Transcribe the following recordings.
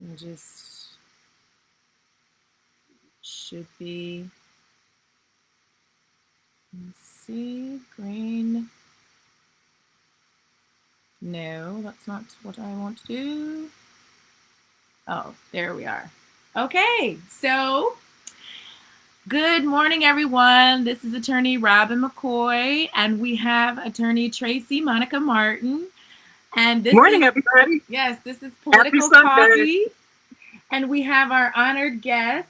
And just should be, let's see, green. No, that's not what I want to do. Oh, there we are. Okay, so good morning, everyone. This is Attorney Robyn McCoy, and we have Attorney Tracy Monica Martin. And this morning, everybody. Yes, this is Happy Political Sunday. Coffee. And we have our honored guest,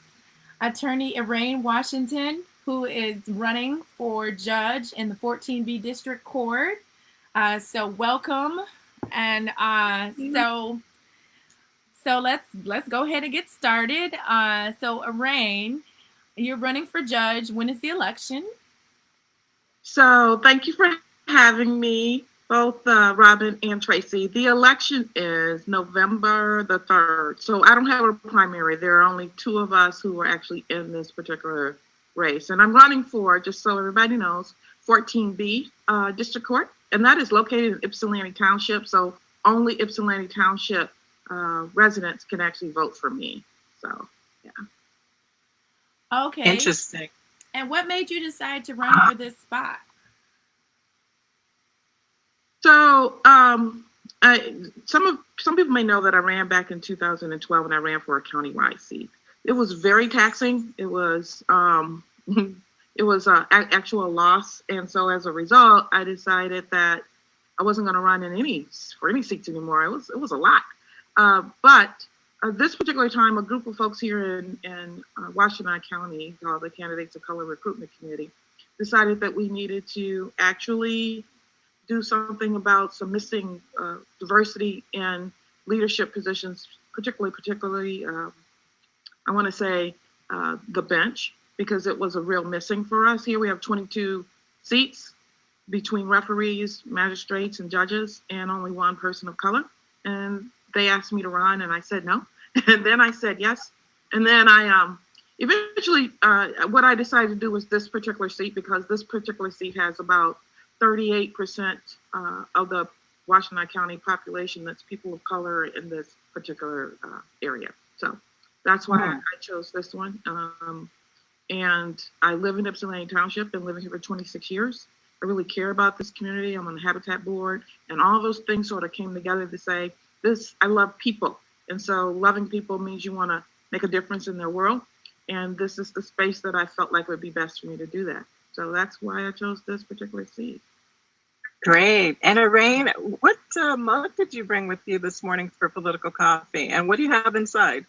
Attorney Erane Washington, who is running for judge in the 14B District Court. So welcome. And so let's go ahead and get started. So Erane, you're running for judge. When is the election? So thank you for having me, both Robyn and Tracy. The election is November the 3rd. So I don't have a primary. There are only two of us who are actually in this particular race. And I'm running for, just so everybody knows, 14B District Court. And that is located in Ypsilanti Township. So only Ypsilanti Township residents can actually vote for me. So, yeah. Okay. Interesting. And what made you decide to run for this spot? So, some people may know that I ran back in 2012 and I ran for a countywide seat. It was very taxing. It was actual loss, and so as a result, I decided that I wasn't going to run for any seats anymore. It was a lot. But this particular time, a group of folks here in Washtenaw County, called the Candidates of Color Recruitment Committee, decided that we needed to actually do something about some missing diversity in leadership positions, particularly I want to say the bench, because it was a real missing for us. Here we have 22 seats between referees, magistrates, and judges, and only one person of color. And they asked me to run, and I said no. And then I said yes. And then I eventually, what I decided to do was this particular seat, because this particular seat has about 38% of the Washtenaw County population that's people of color in this particular area. So that's why I chose this one. And I live in Ypsilanti Township, been living here for 26 years. I really care about this community. I'm on the Habitat Board, and all those things sort of came together to say, I love people. And so loving people means you want to make a difference in their world. And this is the space that I felt like would be best for me to do that. So that's why I chose this particular seat. Great. And Erane, what mug did you bring with you this morning for political coffee? And what do you have inside?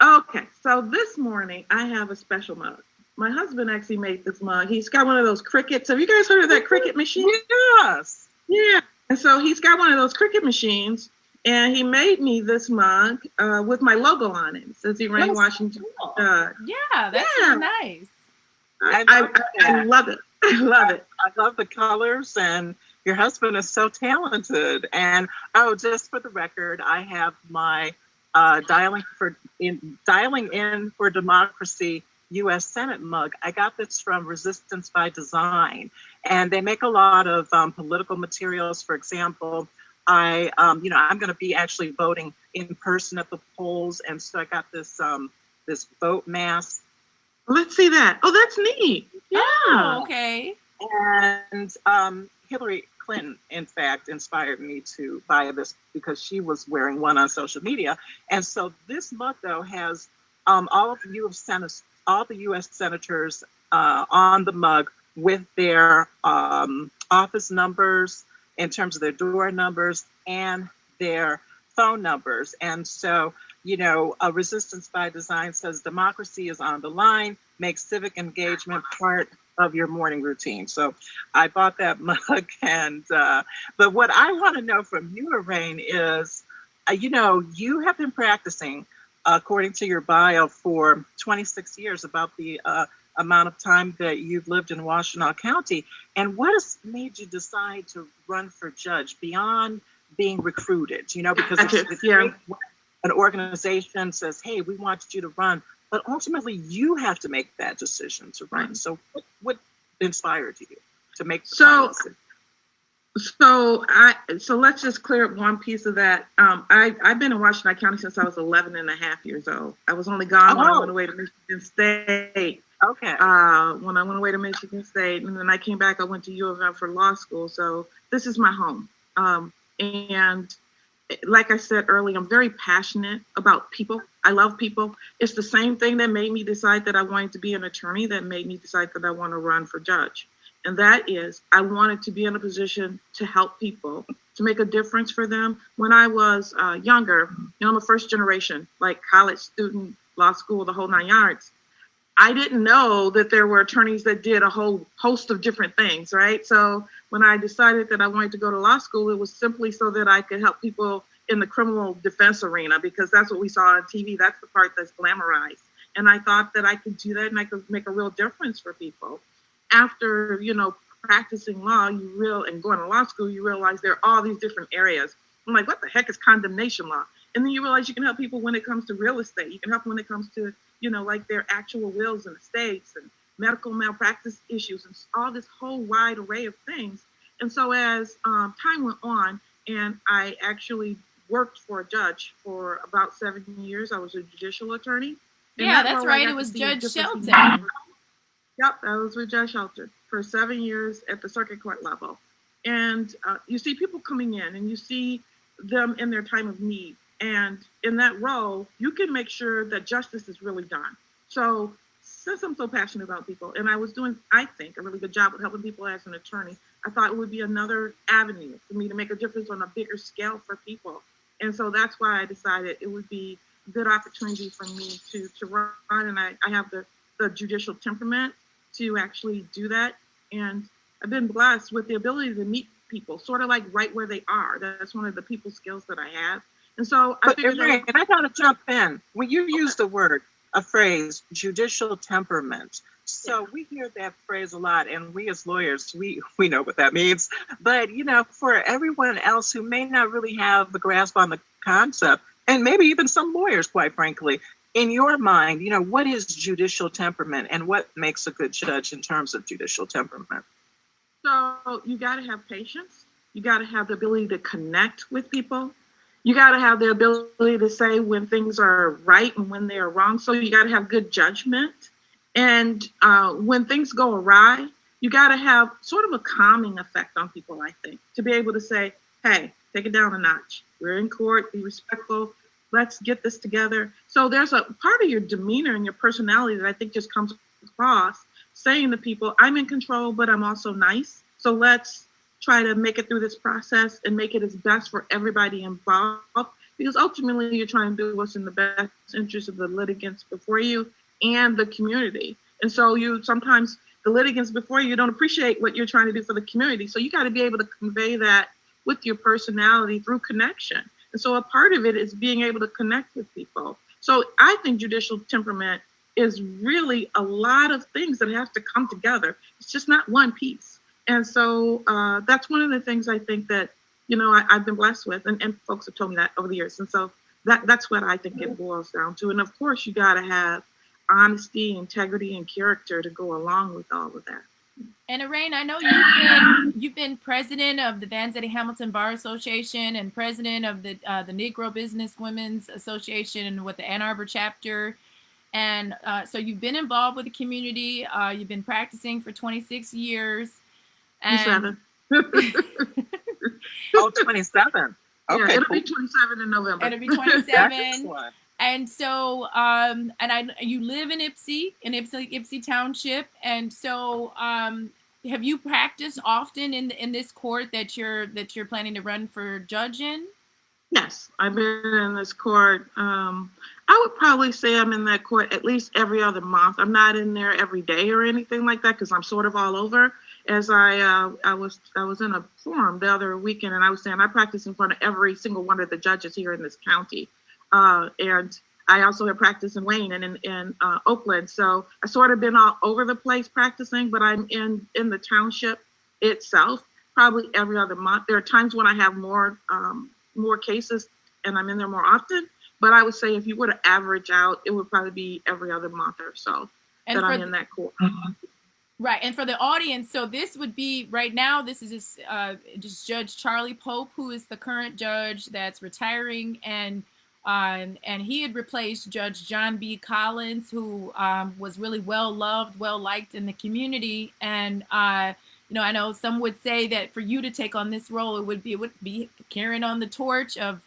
Okay, so this morning I have a special mug. My husband actually made this mug. He's got one of those crickets. Have you guys heard of that cricket machine? Yes. Yeah. And so he's got one of those cricket machines, and he made me this mug with my logo on it. It says Erane Washington. Cool. Yeah, that's really nice. I love it. I love it. I love the colors, and your husband is so talented. And just for the record, I have my dialing in for democracy U.S. Senate mug. I got this from Resistance by Design, and they make a lot of political materials. For example, I'm going to be actually voting in person at the polls, and so I got this vote mask. Let's see that. Oh, that's neat. Yeah. Okay. And Hillary Clinton, in fact, inspired me to buy this because she was wearing one on social media. And so this mug, though, has all the U.S. senators on the mug with their office numbers in terms of their door numbers and their phone numbers. And so, Resistance by Design says democracy is on the line, make civic engagement part of your morning routine. So I bought that mug, and but what I want to know from you, Erane, is, you have been practicing, according to your bio, for 26 years, about the amount of time that you've lived in Washtenaw County. And what has made you decide to run for judge beyond being recruited? Because it's great when an organization says, hey, we want you to run, but ultimately you have to make that decision to run. So what inspired you to make the policy? So let's just clear up one piece of that. I've been in Washtenaw County since I was 11 and a half years old. I was only gone when I went away to Michigan State. Okay. When I went away to Michigan State, and then I came back, I went to U of M for law school. So this is my home. And like I said earlier, I'm very passionate about people. I love people. It's the same thing that made me decide that I wanted to be an attorney, that made me decide that I want to run for judge. And that is, I wanted to be in a position to help people, to make a difference for them. When I was younger, I'm a first generation, like college student, law school, the whole 9 yards. I didn't know that there were attorneys that did a whole host of different things, right? So when I decided that I wanted to go to law school, it was simply so that I could help people in the criminal defense arena, because that's what we saw on TV. That's the part that's glamorized. And I thought that I could do that and I could make a real difference for people. After, practicing law, and going to law school, you realize there are all these different areas. I'm like, what the heck is condemnation law? And then you realize you can help people when it comes to real estate. You can help when it comes to, like their actual wills and estates and medical malpractice issues and all this whole wide array of things. And so as time went on, and I actually worked for a judge for about 7 years. I was a judicial attorney. Yeah, that's right. It was Judge Shelton. Yep, I was with Judge Shelton for 7 years at the circuit court level. And you see people coming in and you see them in their time of need. And in that role, you can make sure that justice is really done. So since I'm so passionate about people, and I was doing, I think, a really good job of helping people as an attorney, I thought it would be another avenue for me to make a difference on a bigger scale for people. And so that's why I decided it would be a good opportunity for me to run. And I have the judicial temperament to actually do that. And I've been blessed with the ability to meet people, sort of like right where they are. That's one of the people skills that I have. And so I figured and I gotta jump in. When you use a phrase, judicial temperament. So we hear that phrase a lot, and we as lawyers, we know what that means. But, for everyone else who may not really have a grasp on the concept, and maybe even some lawyers, quite frankly, in your mind, what is judicial temperament and what makes a good judge in terms of judicial temperament? So you got to have patience. You got to have the ability to connect with people. You got to have the ability to say when things are right and when they are wrong. So you got to have good judgment. And when things go awry, you got to have sort of a calming effect on people, I think, to be able to say, hey, take it down a notch. We're in court, be respectful. Let's get this together. So there's a part of your demeanor and your personality that I think just comes across, saying to people, I'm in control, but I'm also nice. So let's try to make it through this process and make it as best for everybody involved. Because ultimately, you're trying to do what's in the best interest of the litigants before you and the community. And so sometimes the litigants before you don't appreciate what you're trying to do for the community. So you got to be able to convey that with your personality through connection. And so a part of it is being able to connect with people. So I think judicial temperament is really a lot of things that have to come together. It's just not one piece. And so that's one of the things I think that, I've been blessed with, and folks have told me that over the years. And so that's what I think it boils down to. And of course, you got to have honesty, integrity, and character to go along with all of that. And Erane, I know you've been president of the Vanzetti Hamilton Bar Association and president of the Negro Business Women's Association with the Ann Arbor chapter. And so you've been involved with the community. You've been practicing for 26 years. And 27. Oh, 27. Okay, yeah, it'll be 27 in November. It'll be 27. And so, you live in Ypsi Township. And so, have you practiced often in this court that you're planning to run for judge in? Yes, I've been in this court. I would probably say I'm in that court at least every other month. I'm not in there every day or anything like that because I'm sort of all over. As I was in a forum the other weekend, and I was saying I practice in front of every single one of the judges here in this county. And I also have practiced in Wayne and in Oakland. So I sort of been all over the place practicing, but I'm in the township itself probably every other month. There are times when I have more cases and I'm in there more often. But I would say if you were to average out, it would probably be every other month or so that I'm in that court. Right, and for the audience, so this would be right now. This is just Judge Charlie Pope, who is the current judge that's retiring, and he had replaced Judge John B. Collins, who was really well loved, well liked in the community. And I know some would say that for you to take on this role, it would be carrying on the torch of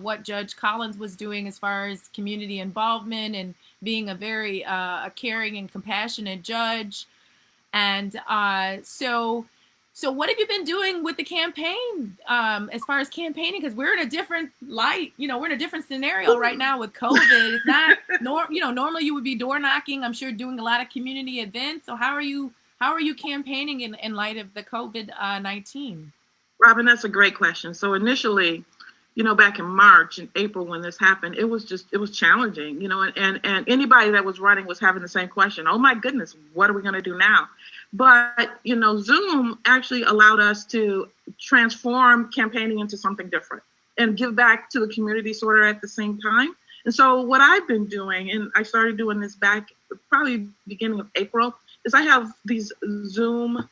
what Judge Collins was doing as far as community involvement and being a very a caring and compassionate judge. And so what have you been doing with the campaign as far as campaigning? Because we're in a different light, we're in a different scenario right now with COVID. It's not, normally you would be door knocking, I'm sure doing a lot of community events. So how are you campaigning in light of the COVID-19? Robyn, that's a great question. So initially, back in March and April when this happened, it was challenging, and anybody that was running was having the same question. Oh my goodness, what are we going to do now? But, Zoom actually allowed us to transform campaigning into something different and give back to the community sort of at the same time. And so what I've been doing, and I started doing this back probably beginning of April, is I have these Zoom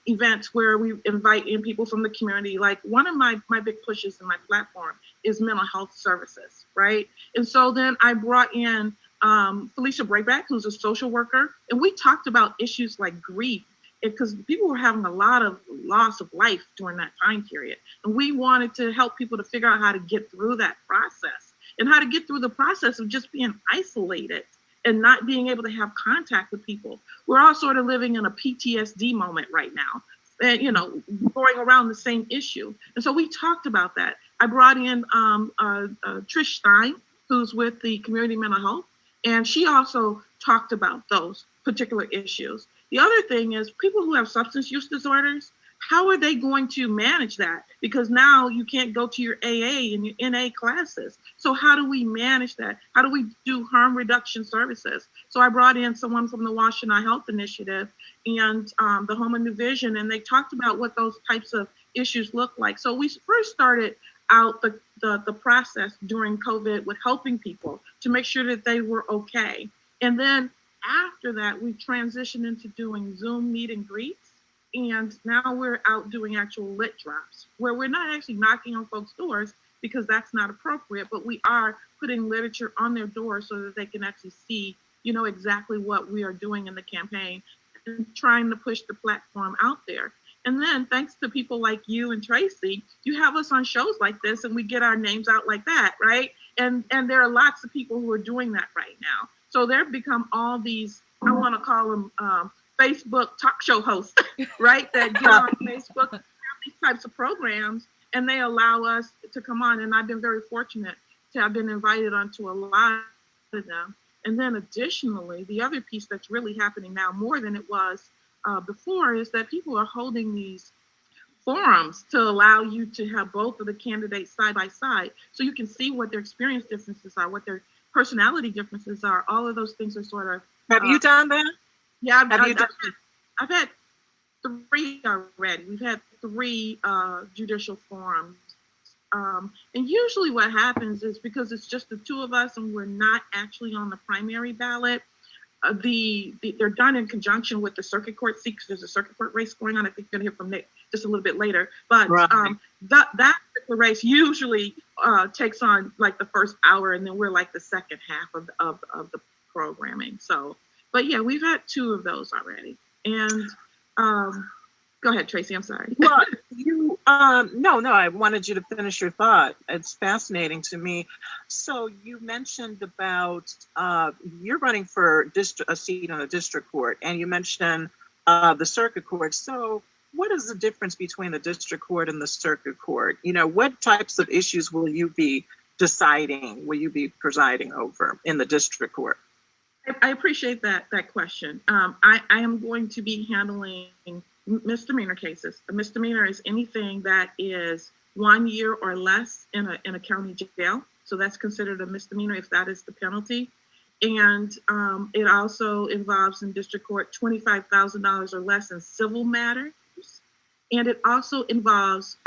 events where we invite in people from the community. Like one of my big pushes in my platform is mental health services, right? And so then I brought in Felicia Brayback, who's a social worker, and we talked about issues like grief, because people were having a lot of loss of life during that time period. And we wanted to help people to figure out how to get through that process and how to get through the process of just being isolated and not being able to have contact with people. We're all sort of living in a PTSD moment right now, and going around the same issue. And so we talked about that. I brought in Trish Stein, who's with the Community Mental Health, and she also talked about those particular issues. The other thing is people who have substance use disorders, how are they going to manage that? Because now you can't go to your AA and your NA classes. So how do we manage that? How do we do harm reduction services? So I brought in someone from the Washtenaw Health Initiative and the Home of New Vision, and they talked about what those types of issues look like. So we first started out the process during COVID with helping people to make sure that they were okay. And then after that, we transitioned into doing Zoom meet and greets. And now we're out doing actual lit drops where we're not actually knocking on folks' doors because that's not appropriate, but we are putting literature on their doors so that they can actually see, exactly what we are doing in the campaign and trying to push the platform out there. And then thanks to people like you and Tracy, you have us on shows like this and we get our names out like that, right? And there are lots of people who are doing that right now. So they've become all these, I want to call them Facebook talk show hosts, right? That get on Facebook, have these types of programs, and they allow us to come on. And I've been very fortunate to have been invited onto a lot of them. And then additionally, the other piece that's really happening now more than it was before is that people are holding these forums to allow you to have both of the candidates side by side so you can see what their experience differences are, what their personality differences are. All of those things are sort of... Have you done that? Yeah, I've had 3 already. We've had 3 judicial forums. And usually what happens is because it's just the 2 of us and we're not actually on the primary ballot, they're done in conjunction with the circuit court seat because there's a circuit court race going on. I think you're going to hear from Nick just a little bit later. But right. That race usually takes on like the first hour, and then we're like the second half of the programming. So, but yeah, we've had 2 of those already. And go ahead, Tracy. I'm sorry. Well, no, I wanted you to finish your thought. It's fascinating to me. So you mentioned about you're running for a seat on a district court, and you mentioned the circuit court. So what is the difference between the district court and the circuit court? What types of issues will you be presiding over in the district court? I appreciate that question. I am going to be handling misdemeanor cases. A misdemeanor is anything that is 1 year or less in a county jail. So that's considered a misdemeanor if that is the penalty. And it also involves in district court $25,000 or less in civil matters. And it also involves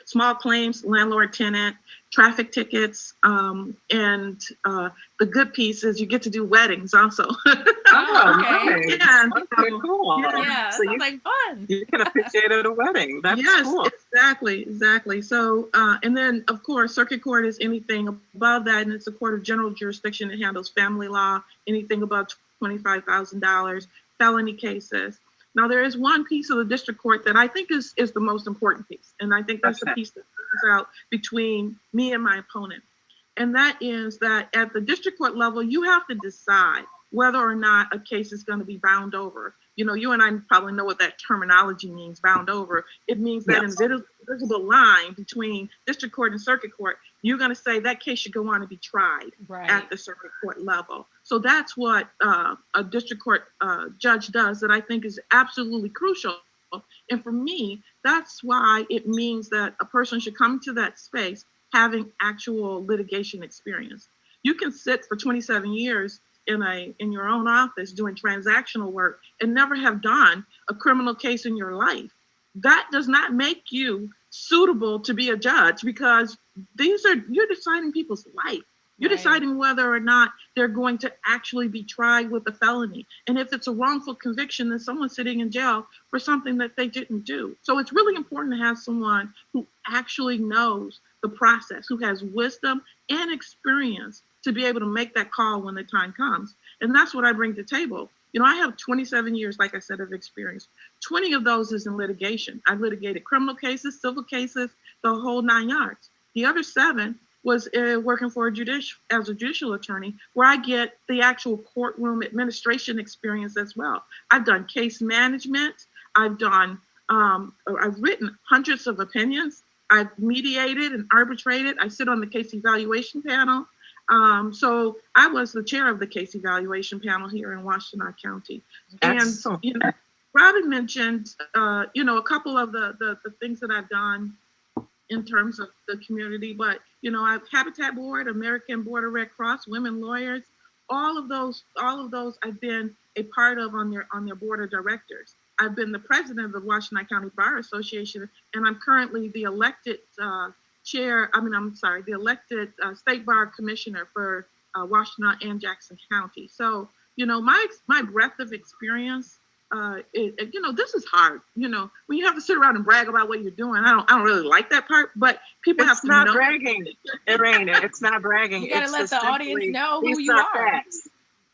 small claims, landlord, tenant, traffic tickets, and the good piece is you get to do weddings also. Oh, okay. Yeah, Okay, cool. Yeah, So sounds like fun. you can officiate at a wedding. That's yes, cool. exactly. So, and then of course, circuit court is anything above that, and it's a court of general jurisdiction. It handles family law, anything above $25,000, felony cases. Now, there is one piece of the district court that I think is the most important piece, and I think that's the piece that comes out between me and my opponent, and that is that at the district court level, you have to decide whether or not a case is going to be bound over. You know, you and I probably know what that terminology means, bound over. It means that invisible line between district court and circuit court. You're going to say that case should go on to be tried at the circuit court level. So that's what a district court judge does that I think is absolutely crucial. And for me, that's why it means that a person should come to that space having actual litigation experience. You can sit for 27 years in your own office doing transactional work and never have done a criminal case in your life. That does not make you suitable to be a judge, because you're deciding people's life. You're deciding whether or not they're going to actually be tried with a felony. And if it's a wrongful conviction, then someone's sitting in jail for something that they didn't do. So it's really important to have someone who actually knows the process, who has wisdom and experience to be able to make that call when the time comes. And that's what I bring to the table. You know, I have 27 years, like I said, of experience. 20 of those is in litigation. I've litigated criminal cases, civil cases, the whole 9 yards. The other 7 was working for as a judicial attorney, where I get the actual courtroom administration experience as well. I've done case management. I've written hundreds of opinions. I've mediated and arbitrated. I sit on the case evaluation panel. So I was the chair of the case evaluation panel here in Washtenaw County. Excellent. And Robyn mentioned, a couple of the things that I've done in terms of the community, but I've Habitat Board, American Board of Red Cross, Women Lawyers, all of those I've been a part of on their board of directors. I've been the president of the Washtenaw County Bar Association, and I'm currently the elected the elected state bar commissioner for Washtenaw and Jackson County. So, my breadth of experience, this is hard. When you have to sit around and brag about what you're doing, I don't really like that part, but people have to know. It's not bragging, Erane. It's not bragging. You gotta let the audience know who you are. Facts.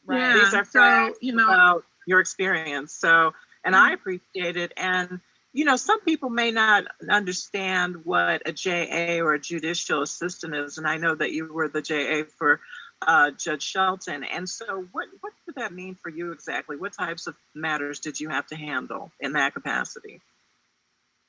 Right. Yeah, these are facts about your experience. So, and I appreciate it. And, some people may not understand what a JA or a judicial assistant is. And I know that you were the JA for Judge Shelton. And so what did that mean for you exactly? What types of matters did you have to handle in that capacity?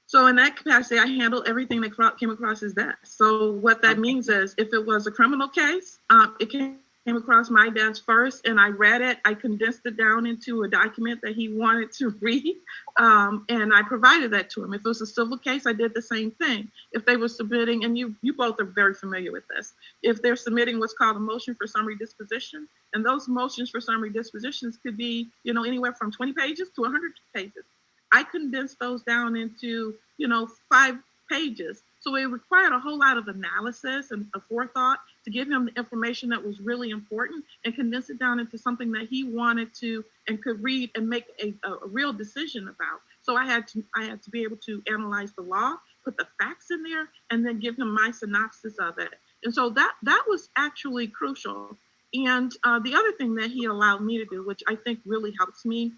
So in that capacity, I handled everything that came across his desk. So what that means is if it was a criminal case, it came across my desk first, and I read it. I condensed it down into a document that he wanted to read, and I provided that to him. If it was a civil case, I did the same thing. If they were submitting, and you both are very familiar with this, if they're submitting what's called a motion for summary disposition, and those motions for summary dispositions could be, anywhere from 20 pages to 100 pages. I condensed those down into, 5 pages. So it required a whole lot of analysis and a forethought to give him the information that was really important and condense it down into something that he wanted to and could read and make a real decision about. So I had to be able to analyze the law, put the facts in there, and then give him my synopsis of it. And so that was actually crucial. And the other thing that he allowed me to do, which I think really helps me,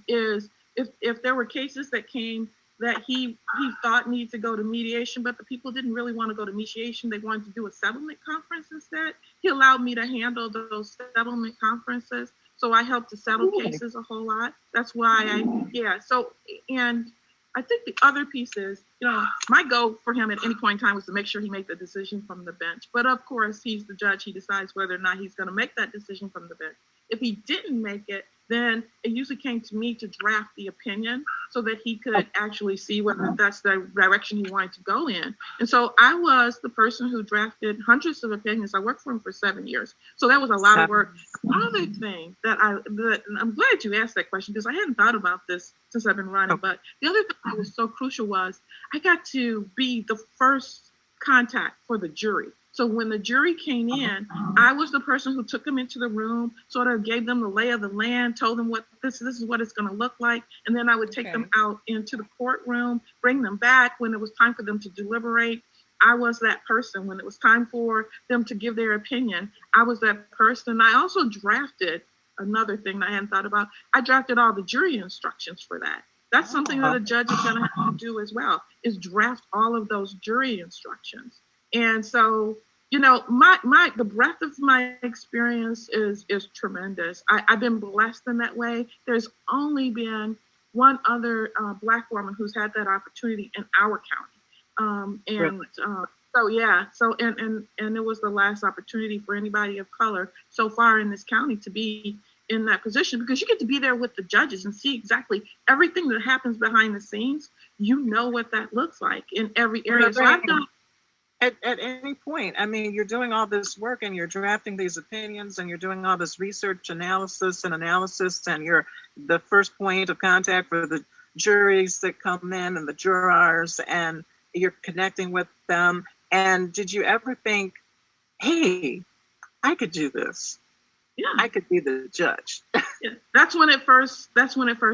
is if there were cases that came that he thought needed to go to mediation, but the people didn't really want to go to mediation. They wanted to do a settlement conference instead. He allowed me to handle those settlement conferences. So I helped to settle cases a whole lot. That's why and I think the other piece is, my goal for him at any point in time was to make sure he made the decision from the bench. But of course, he's the judge. He decides whether or not he's going to make that decision from the bench. If he didn't make it, then it usually came to me to draft the opinion so that he could actually see whether that's the direction he wanted to go in. And so I was the person who drafted hundreds of opinions. I worked for him for 7 years. So that was a lot of work. Another thing that I'm glad you asked that question, because I hadn't thought about this since I've been running, but the other thing that was so crucial was I got to be the first contact for the jury. So when the jury came in, I was the person who took them into the room, sort of gave them the lay of the land, told them what this is what it's going to look like. And then I would take them out into the courtroom, bring them back when it was time for them to deliberate. I was that person. When it was time for them to give their opinion, I was that person. I also drafted another thing that I hadn't thought about. I drafted all the jury instructions for that. That's something that a judge is going to have to do as well, is draft all of those jury instructions. And so, you know, the breadth of my experience is tremendous. I've been blessed in that way. There's only been one other Black woman who's had that opportunity in our county. So it was the last opportunity for anybody of color so far in this county to be in that position, because you get to be there with the judges and see exactly everything that happens behind the scenes. You know what that looks like in every area. So I've done at any point, I mean, you're doing all this work and you're drafting these opinions and you're doing all this research analysis, and you're the first point of contact for the juries that come in and the jurors, and you're connecting with them. And did you ever think, hey, I could do this? Yeah, I could be the judge. Yeah. That's when it first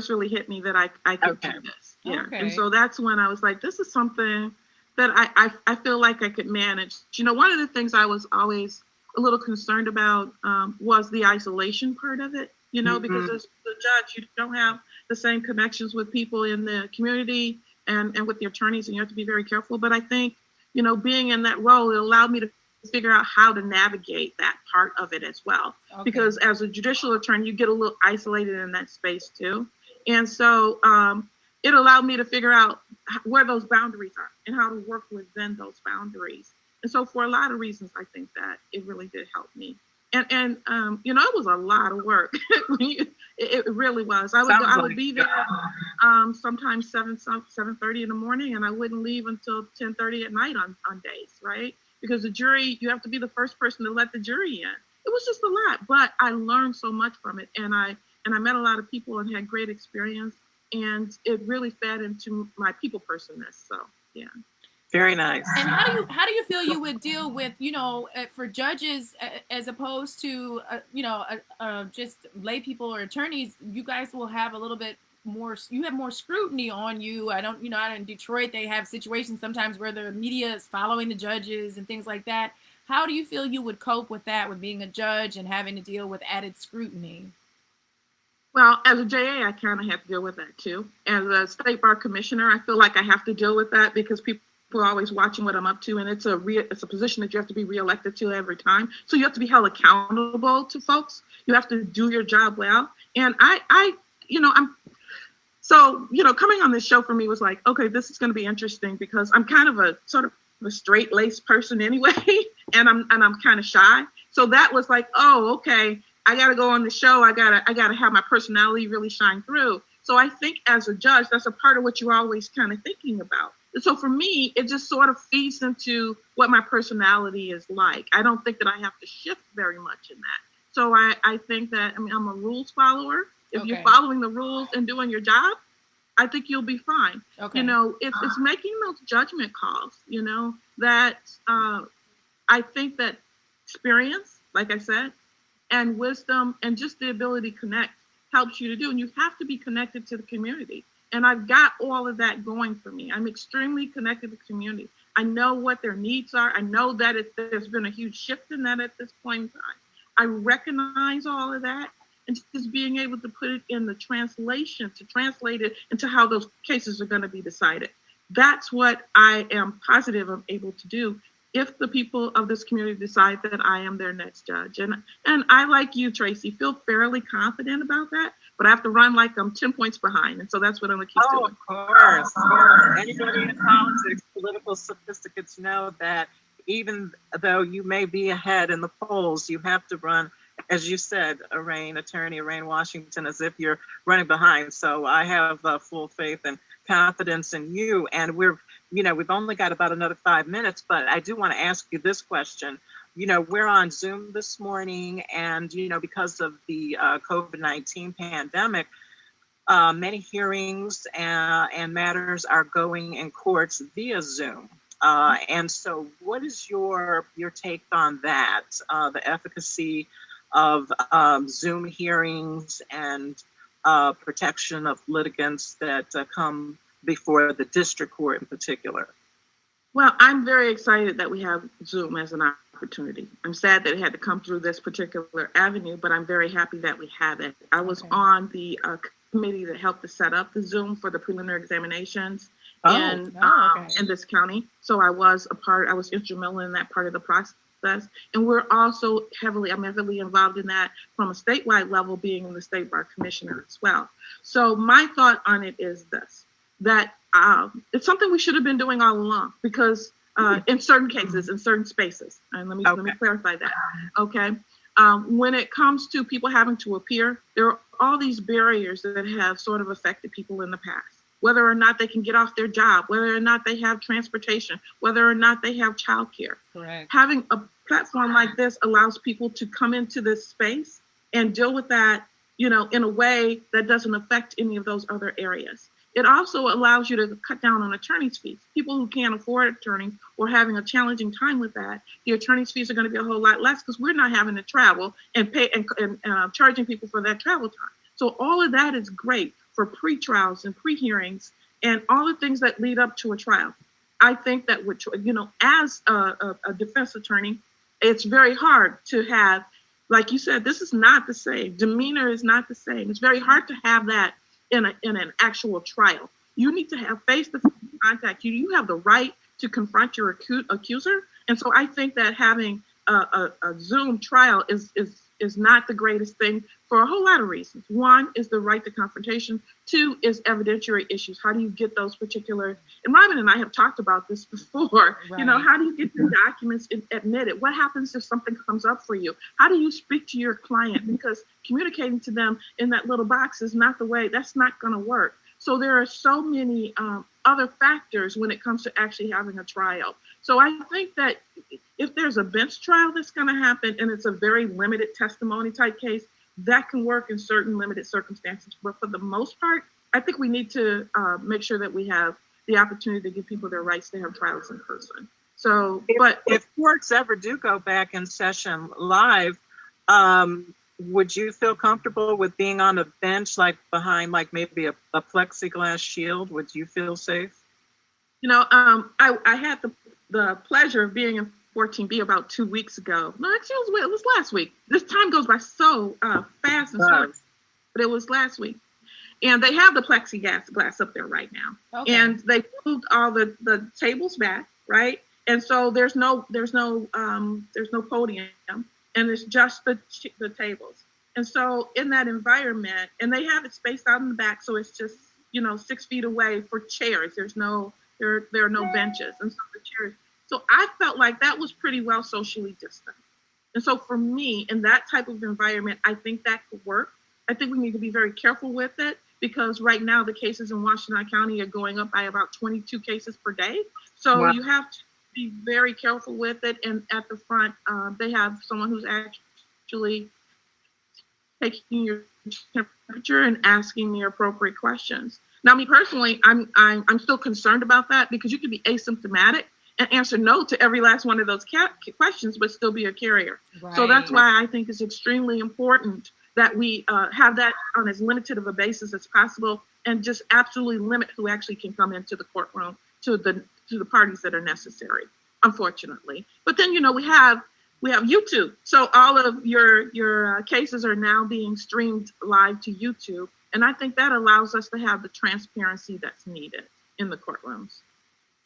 really hit me that I could do this. Yeah. Okay. And so that's when I was like, this is something that I feel like I could manage. You know, one of the things I was always a little concerned about was the isolation part of it, you know, because as the judge, you don't have the same connections with people in the community and with the attorneys, and you have to be very careful. But I think, you know, being in that role, it allowed me to figure out how to navigate that part of it as well. Okay. Because as a judicial attorney, you get a little isolated in that space too. And so it allowed me to figure out where those boundaries are and how to work within those boundaries. And so for a lot of reasons, I think that it really did help me. And you know, it was a lot of work. It really was. I would be there sometimes 7:30 in the morning, and I wouldn't leave until 10:30 at night on days, right? Because the jury, you have to be the first person to let the jury in. It was just a lot, but I learned so much from it, and I met a lot of people and had great experience, and it really fed into my people personness. So yeah. Very nice. And how do you feel you would deal with, you know, for judges as opposed to just lay people or attorneys? You guys will have a little bit more. You have more scrutiny on you. Out in Detroit, they have situations sometimes where the media is following the judges and things like that. How do you feel you would cope with that, with being a judge and having to deal with added scrutiny? Well, as a JA, I kind of have to deal with that too. As a state bar commissioner, I feel like I have to deal with that because people are always watching what I'm up to, and it's a position that you have to be reelected to every time. So you have to be held accountable to folks. You have to do your job well. And coming on this show for me was like, okay, this is going to be interesting because I'm kind of a sort of a straight-laced person anyway, and I'm kind of shy. So that was like, oh, okay, I got to go on the show. I gotta have my personality really shine through. So I think as a judge, that's a part of what you're always kind of thinking about. So for me, it just sort of feeds into what my personality is like. I don't think that I have to shift very much in that. So I think that, I'm a rules follower. If you're following the rules and doing your job, I think you'll be fine. Okay. You know, it's making those judgment calls, you know, that I think that experience, like I said, and wisdom and just the ability to connect helps you to do. And you have to be connected to the community. And I've got all of that going for me. I'm extremely connected to the community. I know what their needs are. I know that there's been a huge shift in that at this point in time. I recognize all of that, and just being able to put it in the translation, to translate it into how those cases are going to be decided. That's what I am positive I'm able to do if the people of this community decide that I am their next judge. And I, like you, Tracy, feel fairly confident about that, but I have to run like I'm 10 points behind. And so that's what I'm going to keep doing. Of course. Anybody in politics, political sophisticates know that even though you may be ahead in the polls, you have to run, as you said, Attorney Erane Washington, as if you're running behind. So I have full faith and confidence in you. And we've only got about another 5 minutes, but I do want to ask you this question. You know, we're on Zoom this morning, and, because of the COVID-19 pandemic, many hearings and matters are going in courts via Zoom. And so what is your take on that, the efficacy of Zoom hearings and protection of litigants that come before the district court in particular? Well, I'm very excited that we have Zoom as an opportunity. I'm sad that it had to come through this particular avenue, but I'm very happy that we have it. I was on the committee that helped to set up the Zoom for the preliminary examinations in this county. So I was instrumental in that part of the process. And we're also I'm heavily involved in that from a statewide level, being in the State Bar Commissioner as well. So my thought on it is this, that it's something we should have been doing all along, because in certain cases, in certain spaces, and let me clarify that, okay? When it comes to people having to appear, there are all these barriers that have sort of affected people in the past, whether or not they can get off their job, whether or not they have transportation, whether or not they have childcare. Correct. Having a platform like this allows people to come into this space and deal with that, in a way that doesn't affect any of those other areas. It also allows you to cut down on attorney's fees. People who can't afford attorneys or having a challenging time with that, the attorney's fees are going to be a whole lot less, because we're not having to travel and pay and charging people for that travel time. So all of that is great for pre-trials and pre-hearings and all the things that lead up to a trial. I think that, as a defense attorney, it's very hard to have, like you said, this is not the same. Demeanor is not the same. It's very hard to have that in an actual trial. You need to have face-to-face contact. You have the right to confront your accuser. And so I think that having a Zoom trial is not the greatest thing for a whole lot of reasons. One is the right to confrontation. Two is evidentiary issues. How do you get those particular, and Robyn and I have talked about this before, right. How do you get the documents admitted? What happens if something comes up for you? How do you speak to your client? Because communicating to them in that little box is not the way, that's not gonna work. So there are so many other factors when it comes to actually having a trial. So I think that if there's a bench trial that's going to happen and it's a very limited testimony type case, that can work in certain limited circumstances. But for the most part, I think we need to make sure that we have the opportunity to give people their rights to have trials in person. So, if courts ever do go back in session live, would you feel comfortable with being on a bench, like behind, like maybe a plexiglass shield? Would you feel safe? I had the pleasure of being in 14B about 2 weeks ago. No, actually, it was last week. This time goes by so fast and slow, but it was last week. And they have the plexiglass up there right now. Okay. And they moved all the tables back, right? And so there's no podium, and it's just the tables. And so in that environment, and they have it spaced out in the back, so it's just 6 feet away for chairs. There are no benches, and so the chairs. So I felt like that was pretty well socially distant. And so for me, in that type of environment, I think that could work. I think we need to be very careful with it, because right now the cases in Washtenaw County are going up by about 22 cases per day. So wow. You have to be very careful with it. And at the front, they have someone who's actually taking your temperature and asking the appropriate questions. Now, me personally, I'm still concerned about that, because you could be asymptomatic and answer no to every last one of those questions, but still be a carrier. Right. So that's why I think it's extremely important that we have that on as limited of a basis as possible, and just absolutely limit who actually can come into the courtroom to the parties that are necessary, unfortunately. But then, we have YouTube. So all of your cases are now being streamed live to YouTube. And I think that allows us to have the transparency that's needed in the courtrooms.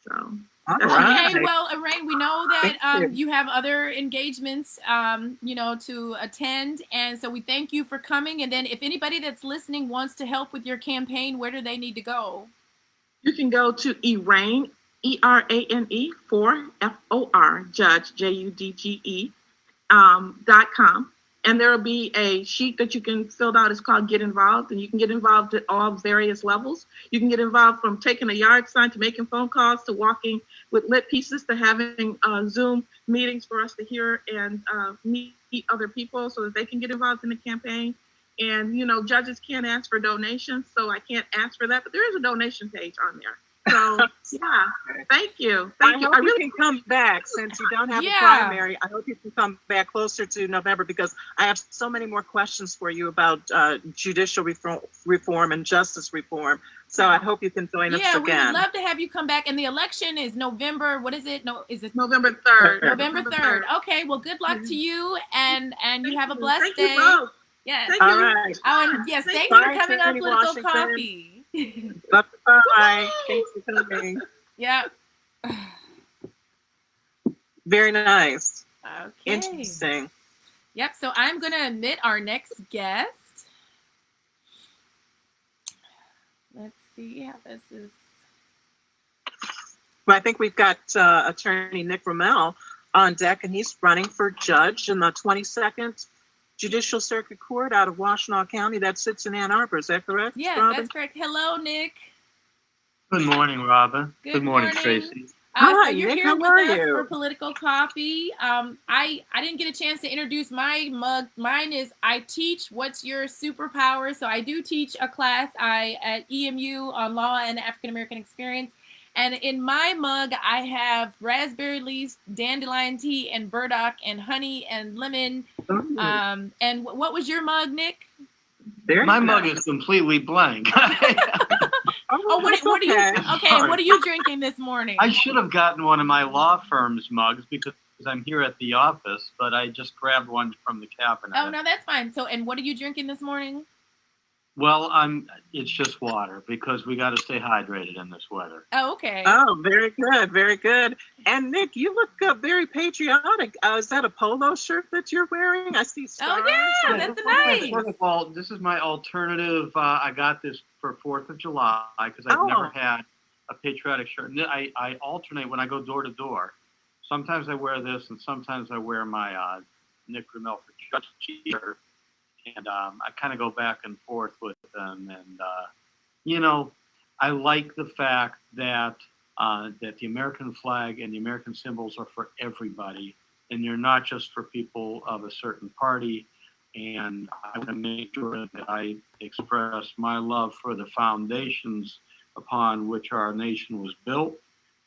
So. Okay, well, Erane, we know that you have other engagements, to attend. And so we thank you for coming. And then if anybody that's listening wants to help with your campaign, where do they need to go? You can go to Erane, ERANE, FOR, Judge, JUDGE, .com. And there will be a sheet that you can fill out. It's called Get Involved, and you can get involved at all various levels. You can get involved from taking a yard sign to making phone calls to walking with lit pieces to having Zoom meetings for us to hear and meet other people so that they can get involved in the campaign. And, judges can't ask for donations, so I can't ask for that, but there is a donation page on there. So yeah, thank you. I hope you can come back since you don't have a primary. I hope you can come back closer to November because I have so many more questions for you about judicial reform and justice reform. So I hope you can join us again. Yeah, we would love to have you come back. And the election is November. What is it? No, is it November 3rd? November 3rd. Okay. Well, good luck to you, and you have a blessed day. You both. Yes. Thank All you. right. Yes. Thanks for coming on Political Coffee. Bye. Thanks for coming. Yeah. Very nice. Okay. Interesting. Yep. So I'm going to admit our next guest. Let's see how this is. Well, I think we've got Attorney Nick Rommel on deck, and he's running for judge in the 22nd Judicial Circuit Court out of Washtenaw County. That sits in Ann Arbor. Is that correct? Yes, Robyn? That's correct. Hello, Nick. Good morning, Robyn. Good morning, Tracy. Hi, so you're Nick, here how with are us you? for Political Coffee. I didn't get a chance to introduce my mug. Mine is I teach what's your superpower. So I do teach a class at EMU on law and African American experience. And in my mug, I have raspberry leaves, dandelion tea, and burdock, and honey, and lemon. And what was your mug, Nick? My mug is completely blank. What are you? Okay, what are you drinking this morning? I should have gotten one of my law firm's mugs because I'm here at the office, but I just grabbed one from the cabinet. Oh no, that's fine. So, and what are you drinking this morning? Well, it's just water because we got to stay hydrated in this weather. Oh, okay. Oh, very good, very good. And Nick, you look very patriotic. Is that a polo shirt that you're wearing? I see stars. Oh yeah, that's nice. First of all, this is my alternative. I got this for 4th of July because I've never had a patriotic shirt. And I alternate when I go door to door. Sometimes I wear this, and sometimes I wear my Nick Rommel for Judge shirt. And I kind of go back and forth with them. And, I like the fact that that the American flag and the American symbols are for everybody. And they're not just for people of a certain party. And I want to make sure that I express my love for the foundations upon which our nation was built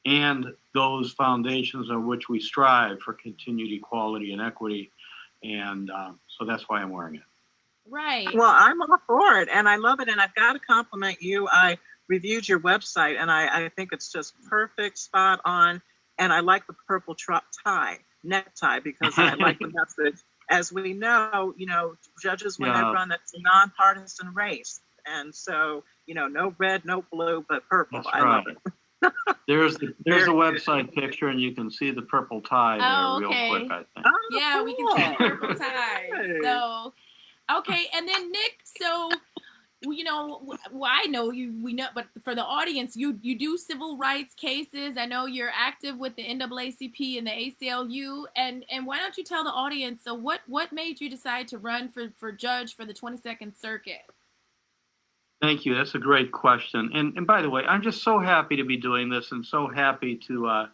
and those foundations on which we strive for continued equality and equity. And so that's why I'm wearing it. Right. Well, I'm all for it, and I love it, and I've got to compliment you. I reviewed your website, and I think it's just perfect, spot on, and I like the purple necktie, because I like the message. As we know, judges, when they run, that's a nonpartisan race, and so, no red, no blue, but purple. That's I love it. There's the website picture, and you can see the purple tie there real quick, I think. Oh, yeah, we can see the cool. purple tie. So, okay, and then Nick, so I know we know, but for the audience, you do civil rights cases. I know you're active with the NAACP and the ACLU, and why don't you tell the audience? So, what made you decide to run for judge for the 22nd Circuit? Thank you. That's a great question. And by the way, I'm just so happy to be doing this, and so happy to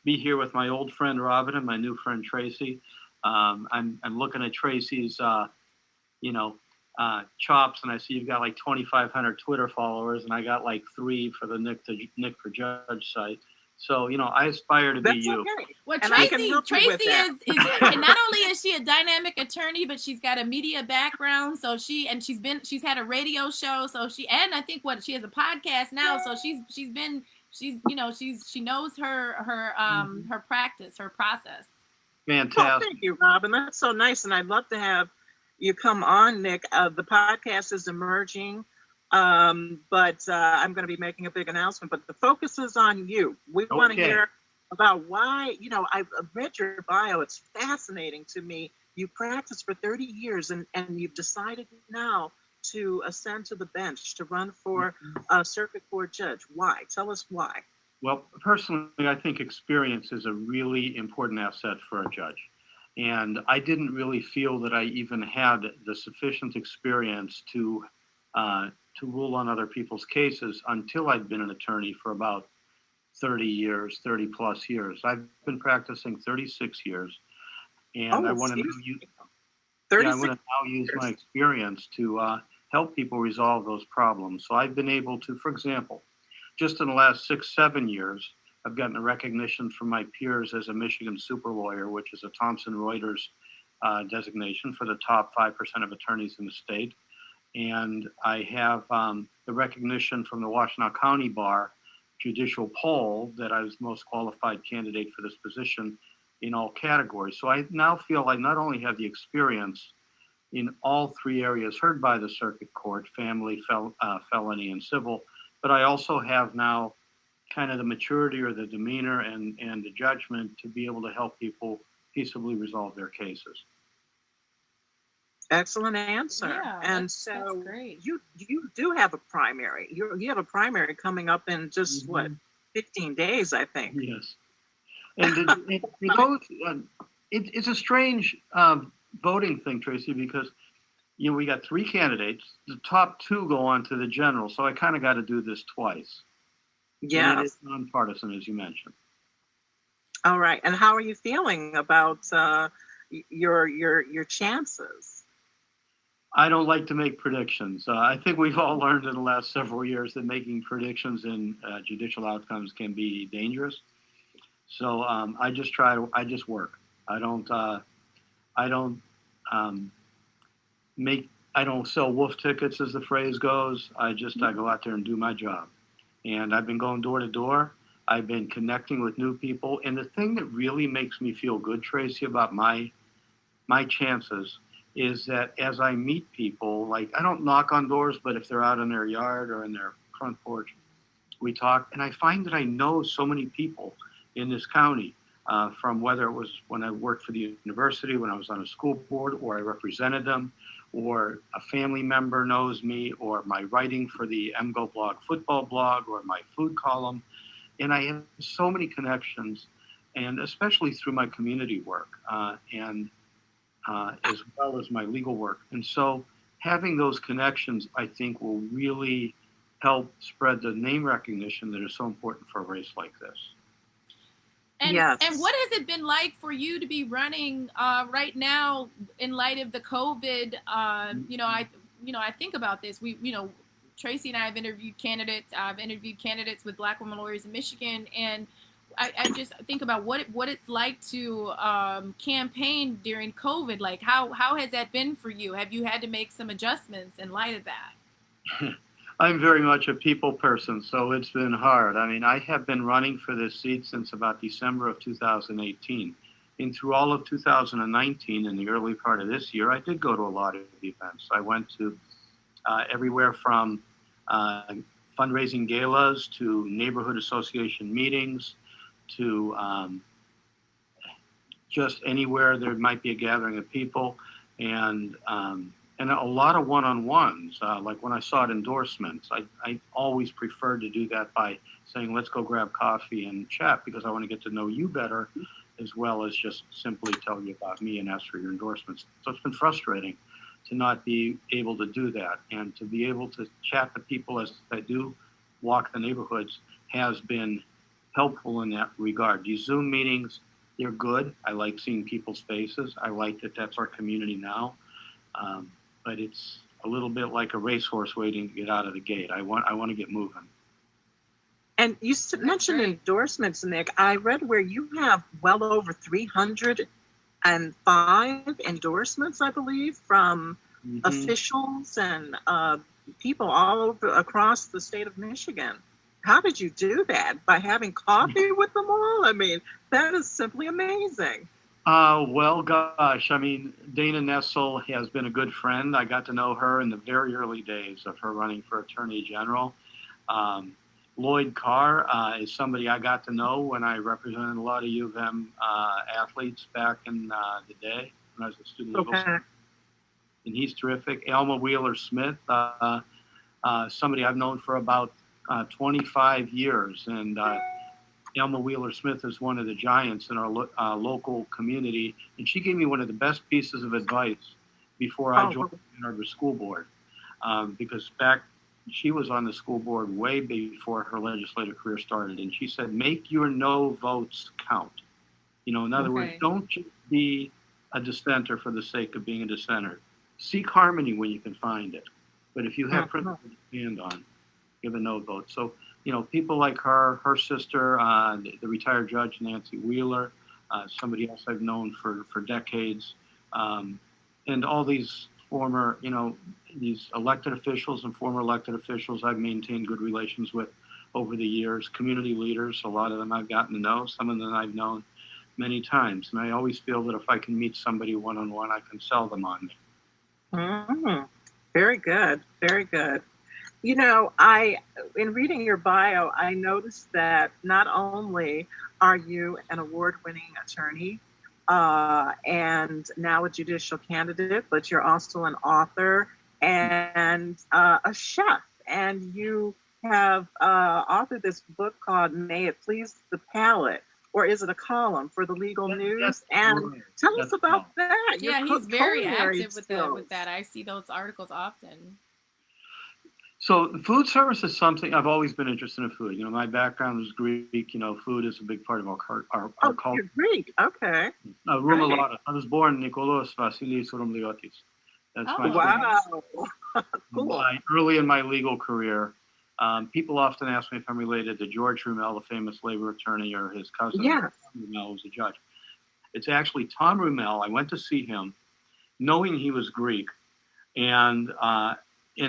be here with my old friend Robyn and my new friend Tracy. I'm looking at Tracy's chops, and I see you've got like 2,500 Twitter followers, and I got like 3 for the Nick for Judge site. So, I aspire to be you. Okay. Well, And Tracy is and not only is she a dynamic attorney, but she's got a media background. So she's had a radio show. So she has a podcast now. So she knows her practice, her process. Fantastic. Well, thank you, Robyn. That's so nice, and I'd love to have you come on, Nick. The podcast is emerging, but I'm going to be making a big announcement. But the focus is on you. We want to hear about why, I've read your bio. It's fascinating to me. You practiced for 30 years, and you've decided now to ascend to the bench, to run for a circuit court judge. Why? Tell us why. Well, personally, I think experience is a really important asset for a judge. And I didn't really feel that I even had the sufficient experience to rule on other people's cases until I'd been an attorney for about 30 plus years. I've been practicing 36 years, and I want to now use my experience to help people resolve those problems. So I've been able to, for example, just in the last 6-7 years, I've gotten a recognition from my peers as a Michigan super lawyer, which is a Thomson Reuters designation for the top 5% of attorneys in the state. And I have the recognition from the Washtenaw County Bar judicial poll that I was the most qualified candidate for this position in all categories. So I now feel I not only have the experience in all three areas heard by the circuit court, family, felony, and civil, but I also have now kind of the maturity or the demeanor and the judgment to be able to help people peaceably resolve their cases. Excellent answer. Yeah, and that's great. you do have a primary. You have a primary coming up in just what, 15 days, I think. Yes. And it's a strange voting thing, Tracy, because we got 3 candidates. The top 2 go on to the general, so I kind of got to do this twice. Yeah. And it is nonpartisan, as you mentioned. All right. And how are you feeling about your chances? I don't like to make predictions. I think we've all learned in the last several years that making predictions in judicial outcomes can be dangerous. So I just work. I don't sell wolf tickets, as the phrase goes. I go out there and do my job. And I've been going door to door. I've been connecting with new people. And the thing that really makes me feel good, Tracy, about my chances is that as I meet people, like I don't knock on doors, but if they're out in their yard or in their front porch, we talk. And I find that I know so many people in this county, from whether it was when I worked for the university, when I was on a school board, or I represented them, or a family member knows me, or my writing for the MGO blog, football blog, or my food column. And I have so many connections, and especially through my community work, as well as my legal work. And so having those connections, I think, will really help spread the name recognition that is so important for a race like this. And, yes. And what has it been like for you to be running right now in light of the COVID? I think about this. Tracy and I have interviewed candidates. I've interviewed candidates with Black women lawyers in Michigan, and I just think about what it's like to campaign during COVID. Like, how has that been for you? Have you had to make some adjustments in light of that? I'm very much a people person, so it's been hard. I mean, I have been running for this seat since about December of 2018. And through all of 2019 and the early part of this year, I did go to a lot of events. I went to everywhere from fundraising galas to neighborhood association meetings to just anywhere there might be a gathering of people, and a lot of one-on-ones. Like when I sought endorsements, I always preferred to do that by saying, let's go grab coffee and chat, because I want to get to know you better, as well as just simply tell you about me and ask for your endorsements. So it's been frustrating to not be able to do that, and to be able to chat to people as I do walk the neighborhoods has been helpful in that regard. These Zoom meetings, they're good. I like seeing people's faces. I like that that's our community now. But it's a little bit like a racehorse waiting to get out of the gate. I want to get moving. And you mentioned endorsements, Nick. I read where you have well over 305 endorsements, I believe, from officials and people all over across the state of Michigan. How did you do that? By having coffee with them all? I mean, that is simply amazing. Well, gosh, I mean, Dana Nessel has been a good friend. I got to know her in the very early days of her running for Attorney General. Lloyd Carr is somebody I got to know when I represented a lot of U of M athletes back in the day when I was a student. Okay. And he's terrific. Alma Wheeler-Smith, somebody I've known for about 25 years. And Alma Wheeler-Smith is one of the giants in our local community. And she gave me one of the best pieces of advice before I joined the Ann Arbor School Board. Because she was on the school board way before her legislative career started. And she said, make your no votes count. In other words, don't just be a dissenter for the sake of being a dissenter. Seek harmony when you can find it. But if you have principle to stand on, give a no vote. So people like her sister, the retired judge Nancy Wheeler, somebody else I've known for decades, and all these former, these elected officials and former elected officials I've maintained good relations with over the years, community leaders, a lot of them I've gotten to know, some of them I've known many times. And I always feel that if I can meet somebody one-on-one, I can sell them on me. Mm-hmm. Very good. Very good. In reading your bio, I noticed that not only are you an award-winning attorney and now a judicial candidate, but you're also an author and a chef. And you have authored this book called May It Please the Palate, or is it a column for the Legal News? And tell us about that. Yeah, he's very active with that. I see those articles often. So food service is something I've always been interested in. Food. My background is Greek. Food is a big part of our culture. You're Greek. Okay. Rumelatis. I was born Nikolaos Vasilis Rumelatis. That's my wow. Cool. Early in my legal career, people often ask me if I'm related to George Rumel, the famous labor attorney, or his cousin. Yes. Tom Rumel was a judge. It's actually Tom Rumel. I went to see him, knowing he was Greek, and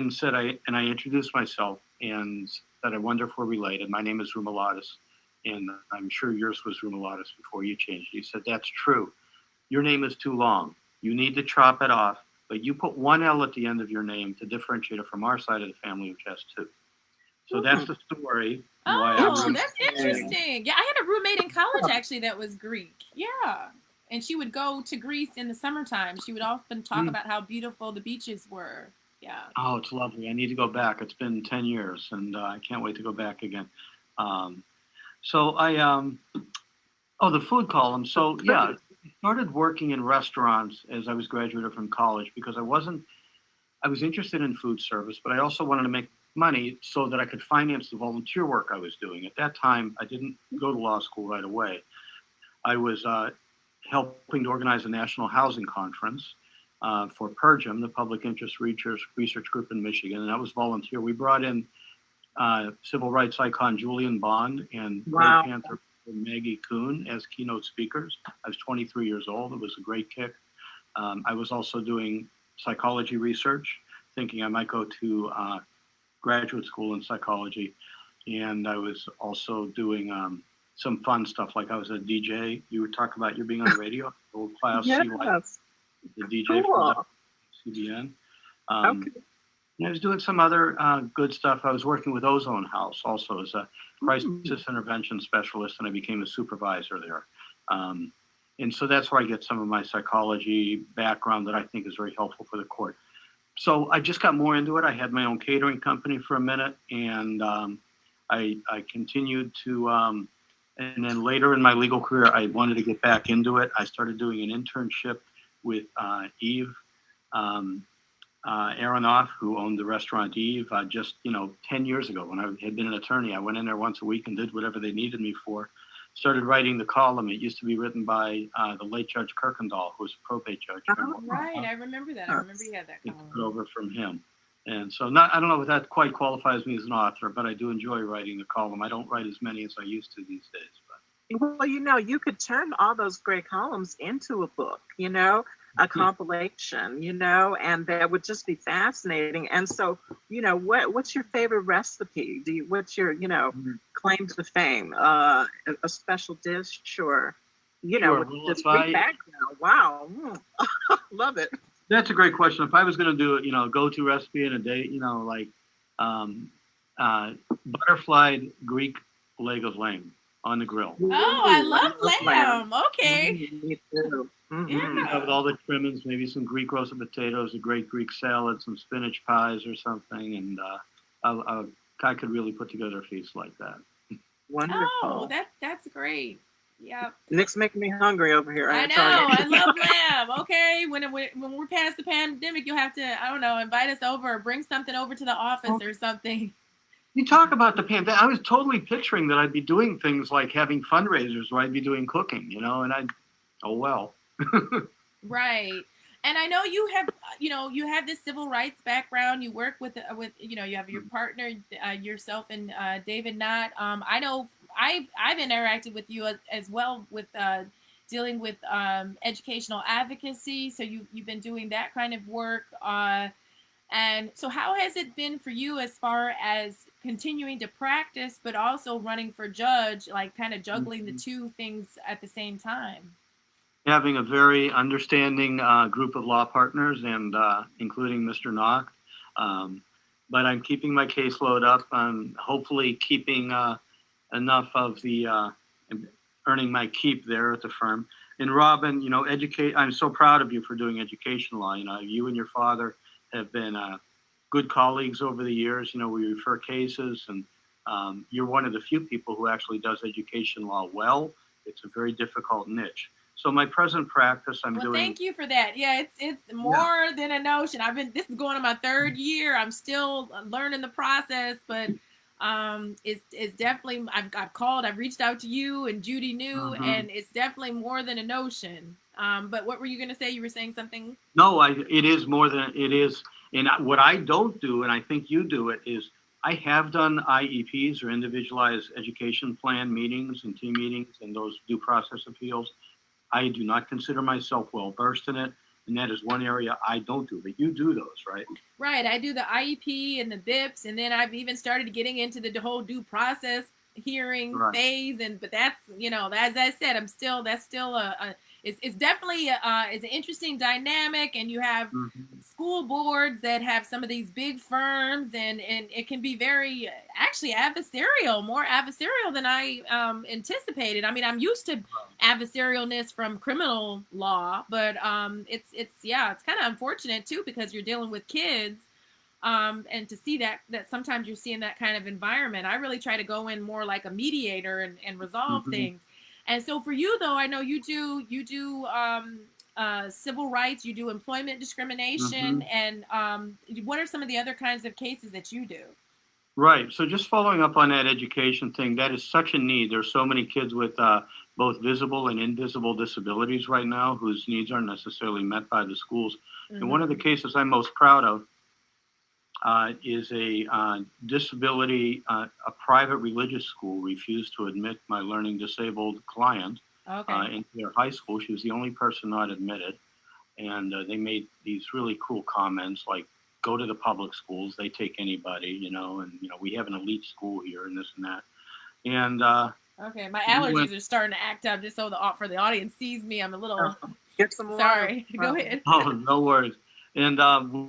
said I introduced myself and said I wonder if we're related. My name is Rumelatis, and I'm sure yours was Rumelatis before you changed. He said, that's true. Your name is too long. You need to chop it off, but you put one L at the end of your name to differentiate it from our side of the family, which has two. So that's the story. Oh, that's interesting. Yeah, I had a roommate in college actually that was Greek. Yeah. And she would go to Greece in the summertime. She would often talk about how beautiful the beaches were. Yeah. Oh, it's lovely. I need to go back. It's been 10 years, and I can't wait to go back again. The food column. So, yeah, I started working in restaurants as I was graduated from college because I was interested in food service, but I also wanted to make money so that I could finance the volunteer work I was doing. At that time, I didn't go to law school right away. I was helping to organize a national housing conference for PERGIM, the Public Interest Research Group in Michigan, and that was volunteer. We brought in civil rights icon Julian Bond and Red Panther Maggie Kuhn as keynote speakers. I was 23 years old. It was a great kick. I was also doing psychology research, thinking I might go to graduate school in psychology, and I was also doing some fun stuff, like I was a DJ. You were talking about you being on the radio, old class. Yes. The DJ for CBN. And I was doing some other good stuff. I was working with Ozone House also as a crisis intervention specialist, and I became a supervisor there. And so that's where I get some of my psychology background that I think is very helpful for the court. So I just got more into it. I had my own catering company for a minute, and I continued to, and then later in my legal career, I wanted to get back into it. I started doing an internship with Eve Aronoff, who owned the restaurant Eve, just 10 years ago when I had been an attorney. I went in there once a week and did whatever they needed me for. Started writing the column. It used to be written by the late Judge Kirkendall, who was a probate judge. Oh, right. I remember that. I remember you had that column. It over from him. And so I don't know if that quite qualifies me as an author, but I do enjoy writing the column. I don't write as many as I used to these days. Well, you could turn all those great columns into a book, a compilation, and that would just be fascinating. And so, what's your favorite recipe? What's your, claim to fame? A special dish, sure. Sure. With this great background. Wow. Love it. That's a great question. If I was going to do a go-to recipe in a day, like butterflied Greek leg of lamb on the grill. Oh, I love lamb. Okay. Me too. Yeah. With all the trimmings, maybe some Greek roasted potatoes, a great Greek salad, some spinach pies or something, and I could really put together a feast like that. Wonderful. Oh, that's great. Yeah. Nick's making me hungry over here. I know. I love lamb. Okay. When we're past the pandemic, you'll have to, invite us over or bring something over to the office or something. You talk about the pandemic. I was totally picturing that I'd be doing things like having fundraisers where I'd be doing cooking, and oh well. Right. And I know you have, you have this civil rights background. You work with, you have your partner, yourself and David Knott. I know I've interacted with you as well with dealing with educational advocacy. So you've been doing that kind of work. And so how has it been for you as far as continuing to practice, but also running for judge, like kind of juggling the two things at the same time? Having a very understanding group of law partners, and including Mr. Knock. But I'm keeping my caseload up. I'm hopefully keeping enough of the earning my keep there at the firm. And Robyn, I'm so proud of you for doing education law. You and your father have been good colleagues over the years. We refer cases, and you're one of the few people who actually does education law well. It's a very difficult niche. So my present practice, I'm doing. Thank you for that. Yeah, it's more than a notion. This is going on my third year. I'm still learning the process, but it's definitely, I've called, I've reached out to you and Judy knew, and it's definitely more than a notion. But what were you going to say? You were saying something? No, it is more than it is. And what I don't do, and I think you do it, is I have done IEPs, or individualized education plan meetings and team meetings, and those due process appeals. I do not consider myself well versed in it, and that is one area I don't do. But you do those, right? Right. I do the IEP and the BIPs, and then I've even started getting into the whole due process hearing phase. But that's, as I said, that's still it's definitely it's an interesting dynamic, and you have school boards that have some of these big firms, and it can be very actually adversarial, more adversarial than I anticipated. I mean, I'm used to adversarialness from criminal law, but it's kind of unfortunate too, because you're dealing with kids, and to see that sometimes you're seeing that kind of environment. I really try to go in more like a mediator and resolve things. And so for you, though, I know you do civil rights, you do employment discrimination, and what are some of the other kinds of cases that you do? Right. So just following up on that education thing, that is such a need. There's so many kids with both visible and invisible disabilities right now whose needs aren't necessarily met by the schools. And one of the cases I'm most proud of is a disability, a private religious school refused to admit my learning disabled client into their high school. She was the only person not admitted. And they made these really cool comments like, go to the public schools, they take anybody, and we have an elite school here and this and that. And okay, my allergies are starting to act up, just so for the audience sees me. I'm a little get some water. Sorry. Go ahead. Oh, no worries. And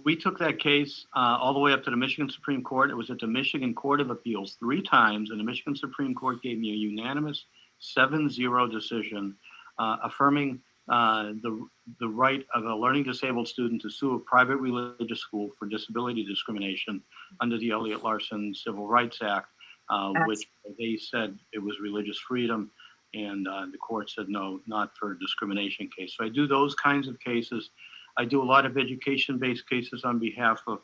we took that case all the way up to the Michigan Supreme Court. It was at the Michigan Court of Appeals 3 times, and the Michigan Supreme Court gave me a unanimous 7-0 decision affirming the right of a learning disabled student to sue a private religious school for disability discrimination under the Elliott Larson Civil Rights Act, which they said it was religious freedom, and the court said no, not for a discrimination case. So I do those kinds of cases. I do a lot of education-based cases on behalf of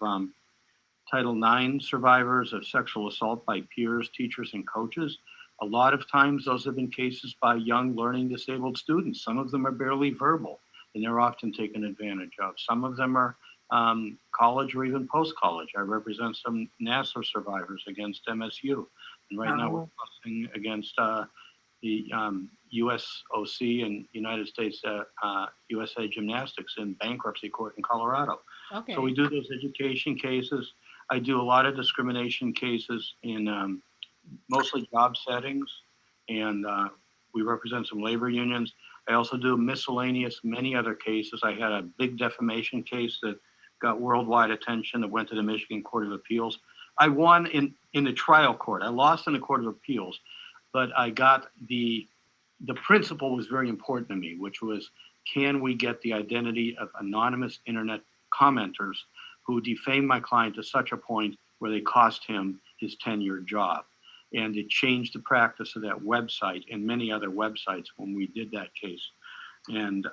Title IX survivors of sexual assault by peers, teachers, and coaches. A lot of times those have been cases by young learning disabled students. Some of them are barely verbal, and they're often taken advantage of. Some of them are college or even post-college. I represent some NASA survivors against MSU. And right now we're fussing against the USOC and United States USA Gymnastics in bankruptcy court in Colorado. Okay. So we do those education cases. I do a lot of discrimination cases in mostly job settings, and we represent some labor unions. I also do miscellaneous, many other cases. I had a big defamation case that got worldwide attention that went to the Michigan Court of Appeals. I won in the trial court. I lost in the Court of Appeals, but I got the principle was very important to me, which was, can we get the identity of anonymous internet commenters who defamed my client to such a point where they cost him his 10-year job? And it changed the practice of that website and many other websites when we did that case. And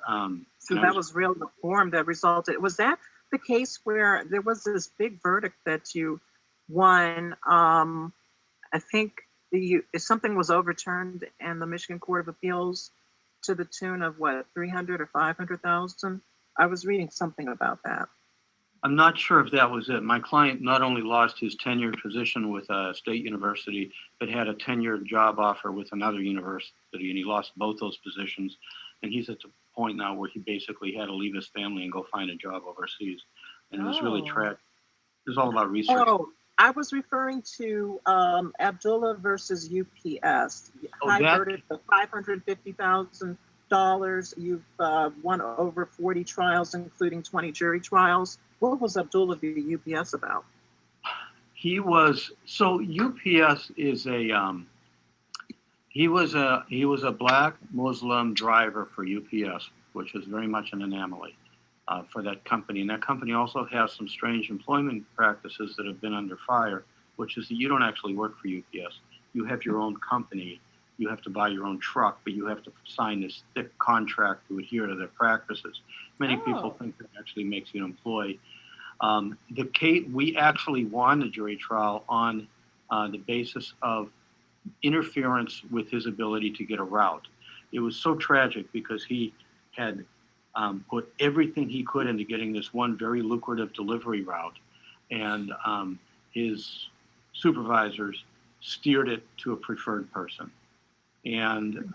so that was real reform that resulted. Was that the case where there was this big verdict that you won? I think something was overturned in the Michigan Court of Appeals to the tune of what, 300 or 500,000. I was reading something about that. I'm not sure if that was it. My client not only lost his tenured position with a state university, but had a tenured job offer with another university, and he lost both those positions. And he's at the point now where he basically had to leave his family and go find a job overseas. And it was really tragic. It was all about research. Oh, I was referring to Abdullah versus UPS. High verdict of $550,000. You've won over 40 trials, including 20 jury trials. What was Abdullah v. UPS about? UPS is he was a black Muslim driver for UPS, which is very much an anomaly for that company. And that company also has some strange employment practices that have been under fire, which is that you don't actually work for UPS. You have your own company. You have to buy your own truck, but you have to sign this thick contract to adhere to their practices. Many people think that actually makes you an employee. The case, we actually won the jury trial on the basis of interference with his ability to get a route. It was so tragic because he had put everything he could into getting this one very lucrative delivery route, and his supervisors steered it to a preferred person. And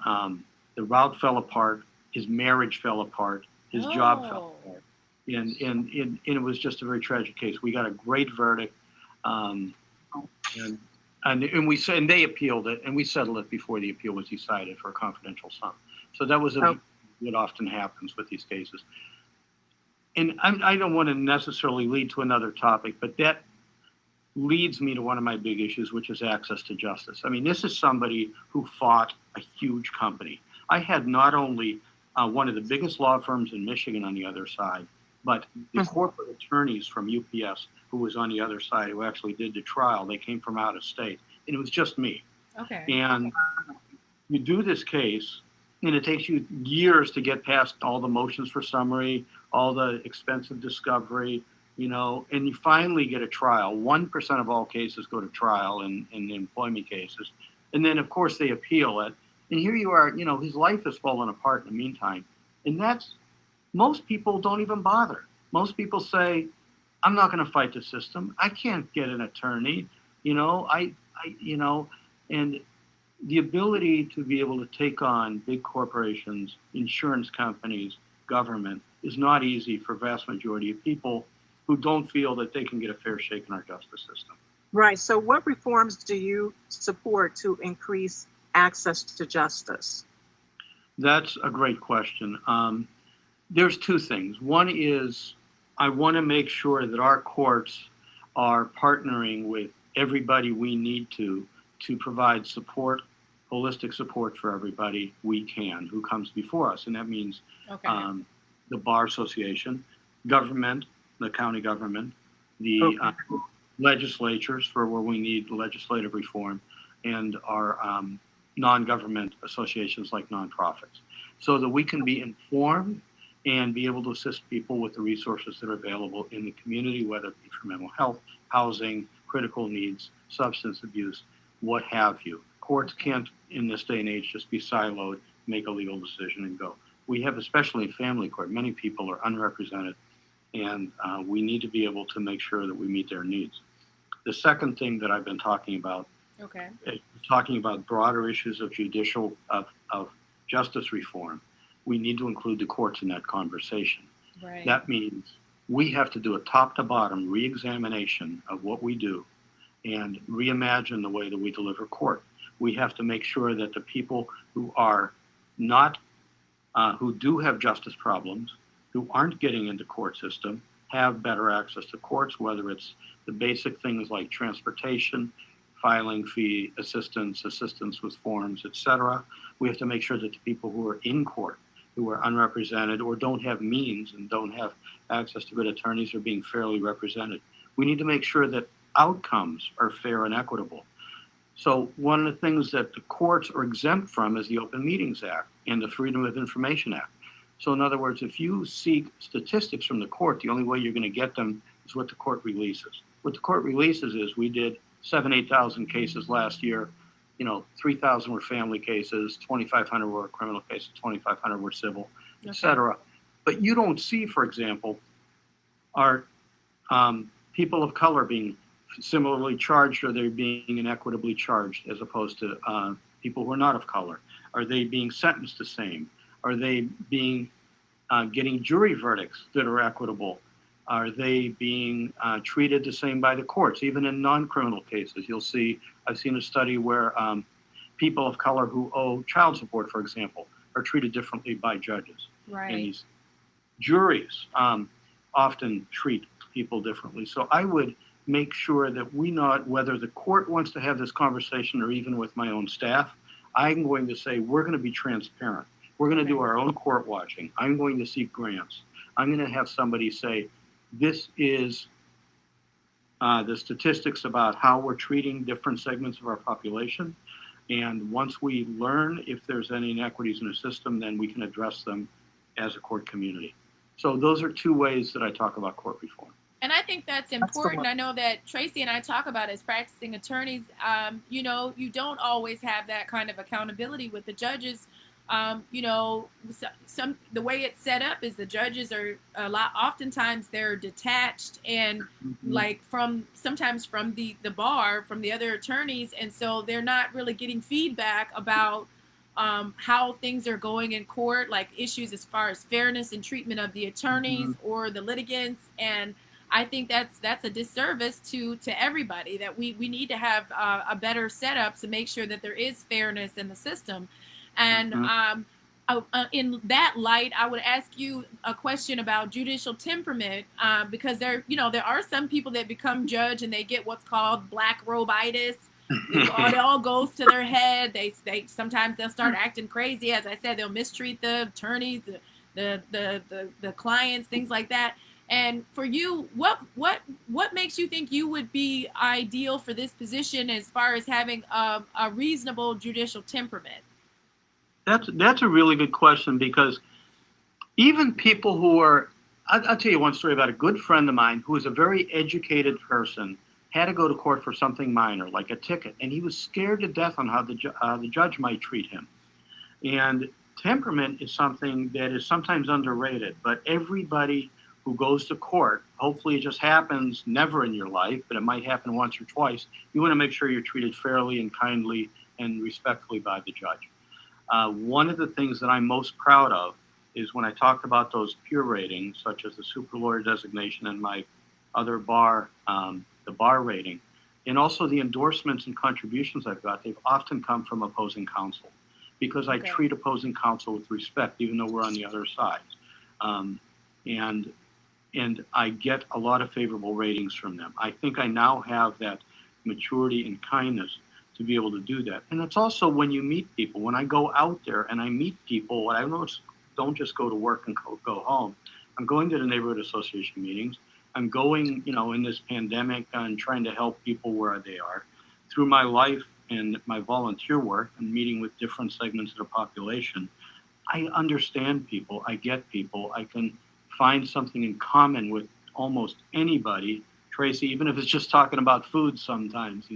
the route fell apart, his marriage fell apart, his job fell apart. And it was just a very tragic case. We got a great verdict, and they appealed it, and we settled it before the appeal was decided for a confidential sum. So that was what often happens with these cases. And I don't want to necessarily lead to another topic, but that leads me to one of my big issues, which is access to justice. I mean, this is somebody who fought a huge company. I had not only one of the biggest law firms in Michigan on the other side, but the corporate attorneys from UPS who was on the other side, who actually did the trial. They came from out of state, and it was just me. Okay. And you do this case, and it takes you years to get past all the motions for summary, all the expensive discovery, and you finally get a trial. 1% of all cases go to trial in the employment cases. And then, of course, they appeal it. And here you are, his life has fallen apart in the meantime. And most people don't even bother. Most people say, I'm not going to fight the system. I can't get an attorney, and the ability to be able to take on big corporations, insurance companies, government is not easy for vast majority of people who don't feel that they can get a fair shake in our justice system. Right. So what reforms do you support to increase access to justice? That's a great question. There's two things. One is I want to make sure that our courts are partnering with everybody we need to provide support, holistic support for everybody we can who comes before us. And that means the Bar Association, government, the county government, the legislatures for where we need legislative reform, and our non-government associations like nonprofits, so that we can be informed and be able to assist people with the resources that are available in the community, whether it be for mental health, housing, critical needs, substance abuse, what have you. Courts can't, in this day and age, just be siloed, make a legal decision and go. We have, especially in family court, many people are unrepresented, and we need to be able to make sure that we meet their needs. The second thing that I've been talking about, talking about broader issues of of justice reform, we need to include the courts in that conversation. Right. That means we have to do a top to bottom re-examination of what we do and reimagine the way that we deliver court. We have to make sure that the people who are not, who do have justice problems, who aren't getting into court system, have better access to courts, whether it's the basic things like transportation, filing fee assistance with forms, etc. We have to make sure that the people who are in court, who are unrepresented or don't have means and don't have access to good attorneys, are being fairly represented. We need to make sure that outcomes are fair and equitable. So one of the things that the courts are exempt from is the Open Meetings Act and the Freedom of Information Act. So in other words, if you seek statistics from the court, the only way you're going to get them is what the court releases. What the court releases is we did 8,000 cases last year. 3,000 were family cases, 2,500 were criminal cases, 2,500 were civil, etc. But you don't see, for example, are people of color being similarly charged, or they're being inequitably charged as opposed to people who are not of color? Are they being sentenced the same? Are they being getting jury verdicts that are equitable? Are they being treated the same by the courts? Even in non-criminal cases, you'll see, I've seen a study where people of color who owe child support, for example, are treated differently by judges. Right. And these juries often treat people differently. So I would make sure that we not, whether the court wants to have this conversation or even with my own staff, I'm going to say we're going to be transparent. We're going to do our own court watching. I'm going to seek grants. I'm going to have somebody say, this is the statistics about how we're treating different segments of our population. And once we learn if there's any inequities in the system, then we can address them as a court community. So those are two ways that I talk about court reform. And I think that's important. I know that Tracy and I talk about as practicing attorneys, you know, you don't always have that kind of accountability with the judges. You know, the way it's set up is the judges are oftentimes they're detached and like sometimes from the bar, from the other attorneys. And so they're not really getting feedback about how things are going in court, like issues as far as fairness and treatment of the attorneys or the litigants. And I think that's a disservice to everybody, that we need to have a better setup to make sure that there is fairness in the system. And in that light, I would ask you a question about judicial temperament, because there are some people that become judge and they get what's called black robitis. It all goes to their head. They sometimes they'll start acting crazy. As I said, they'll mistreat the attorneys, the clients, things like that. And for you, what makes you think you would be ideal for this position as far as having a reasonable judicial temperament? That's a really good question, because even people who are, I'll tell you one story about a good friend of mine who is a very educated person, had to go to court for something minor, like a ticket, and he was scared to death on how the judge might treat him. And temperament is something that is sometimes underrated, but everybody who goes to court, hopefully it just happens never in your life, but it might happen once or twice. You want to make sure you're treated fairly and kindly and respectfully by the judge. One of the things that I'm most proud of is when I talked about those peer ratings, such as the super lawyer designation and my other bar, the bar rating, and also the endorsements and contributions I've got, they've often come from opposing counsel, because I treat opposing counsel with respect, even though we're on the other side. And I get a lot of favorable ratings from them. I think I now have that maturity and kindness to be able to do that. And it's also when you meet people. When I go out there and I meet people, I don't just go to work and go home. I'm going to the neighborhood association meetings. I'm going, in this pandemic and trying to help people where they are. Through my life and my volunteer work and meeting with different segments of the population, I understand people. I get people. I can find something in common with almost anybody. Tracy, even if it's just talking about food sometimes,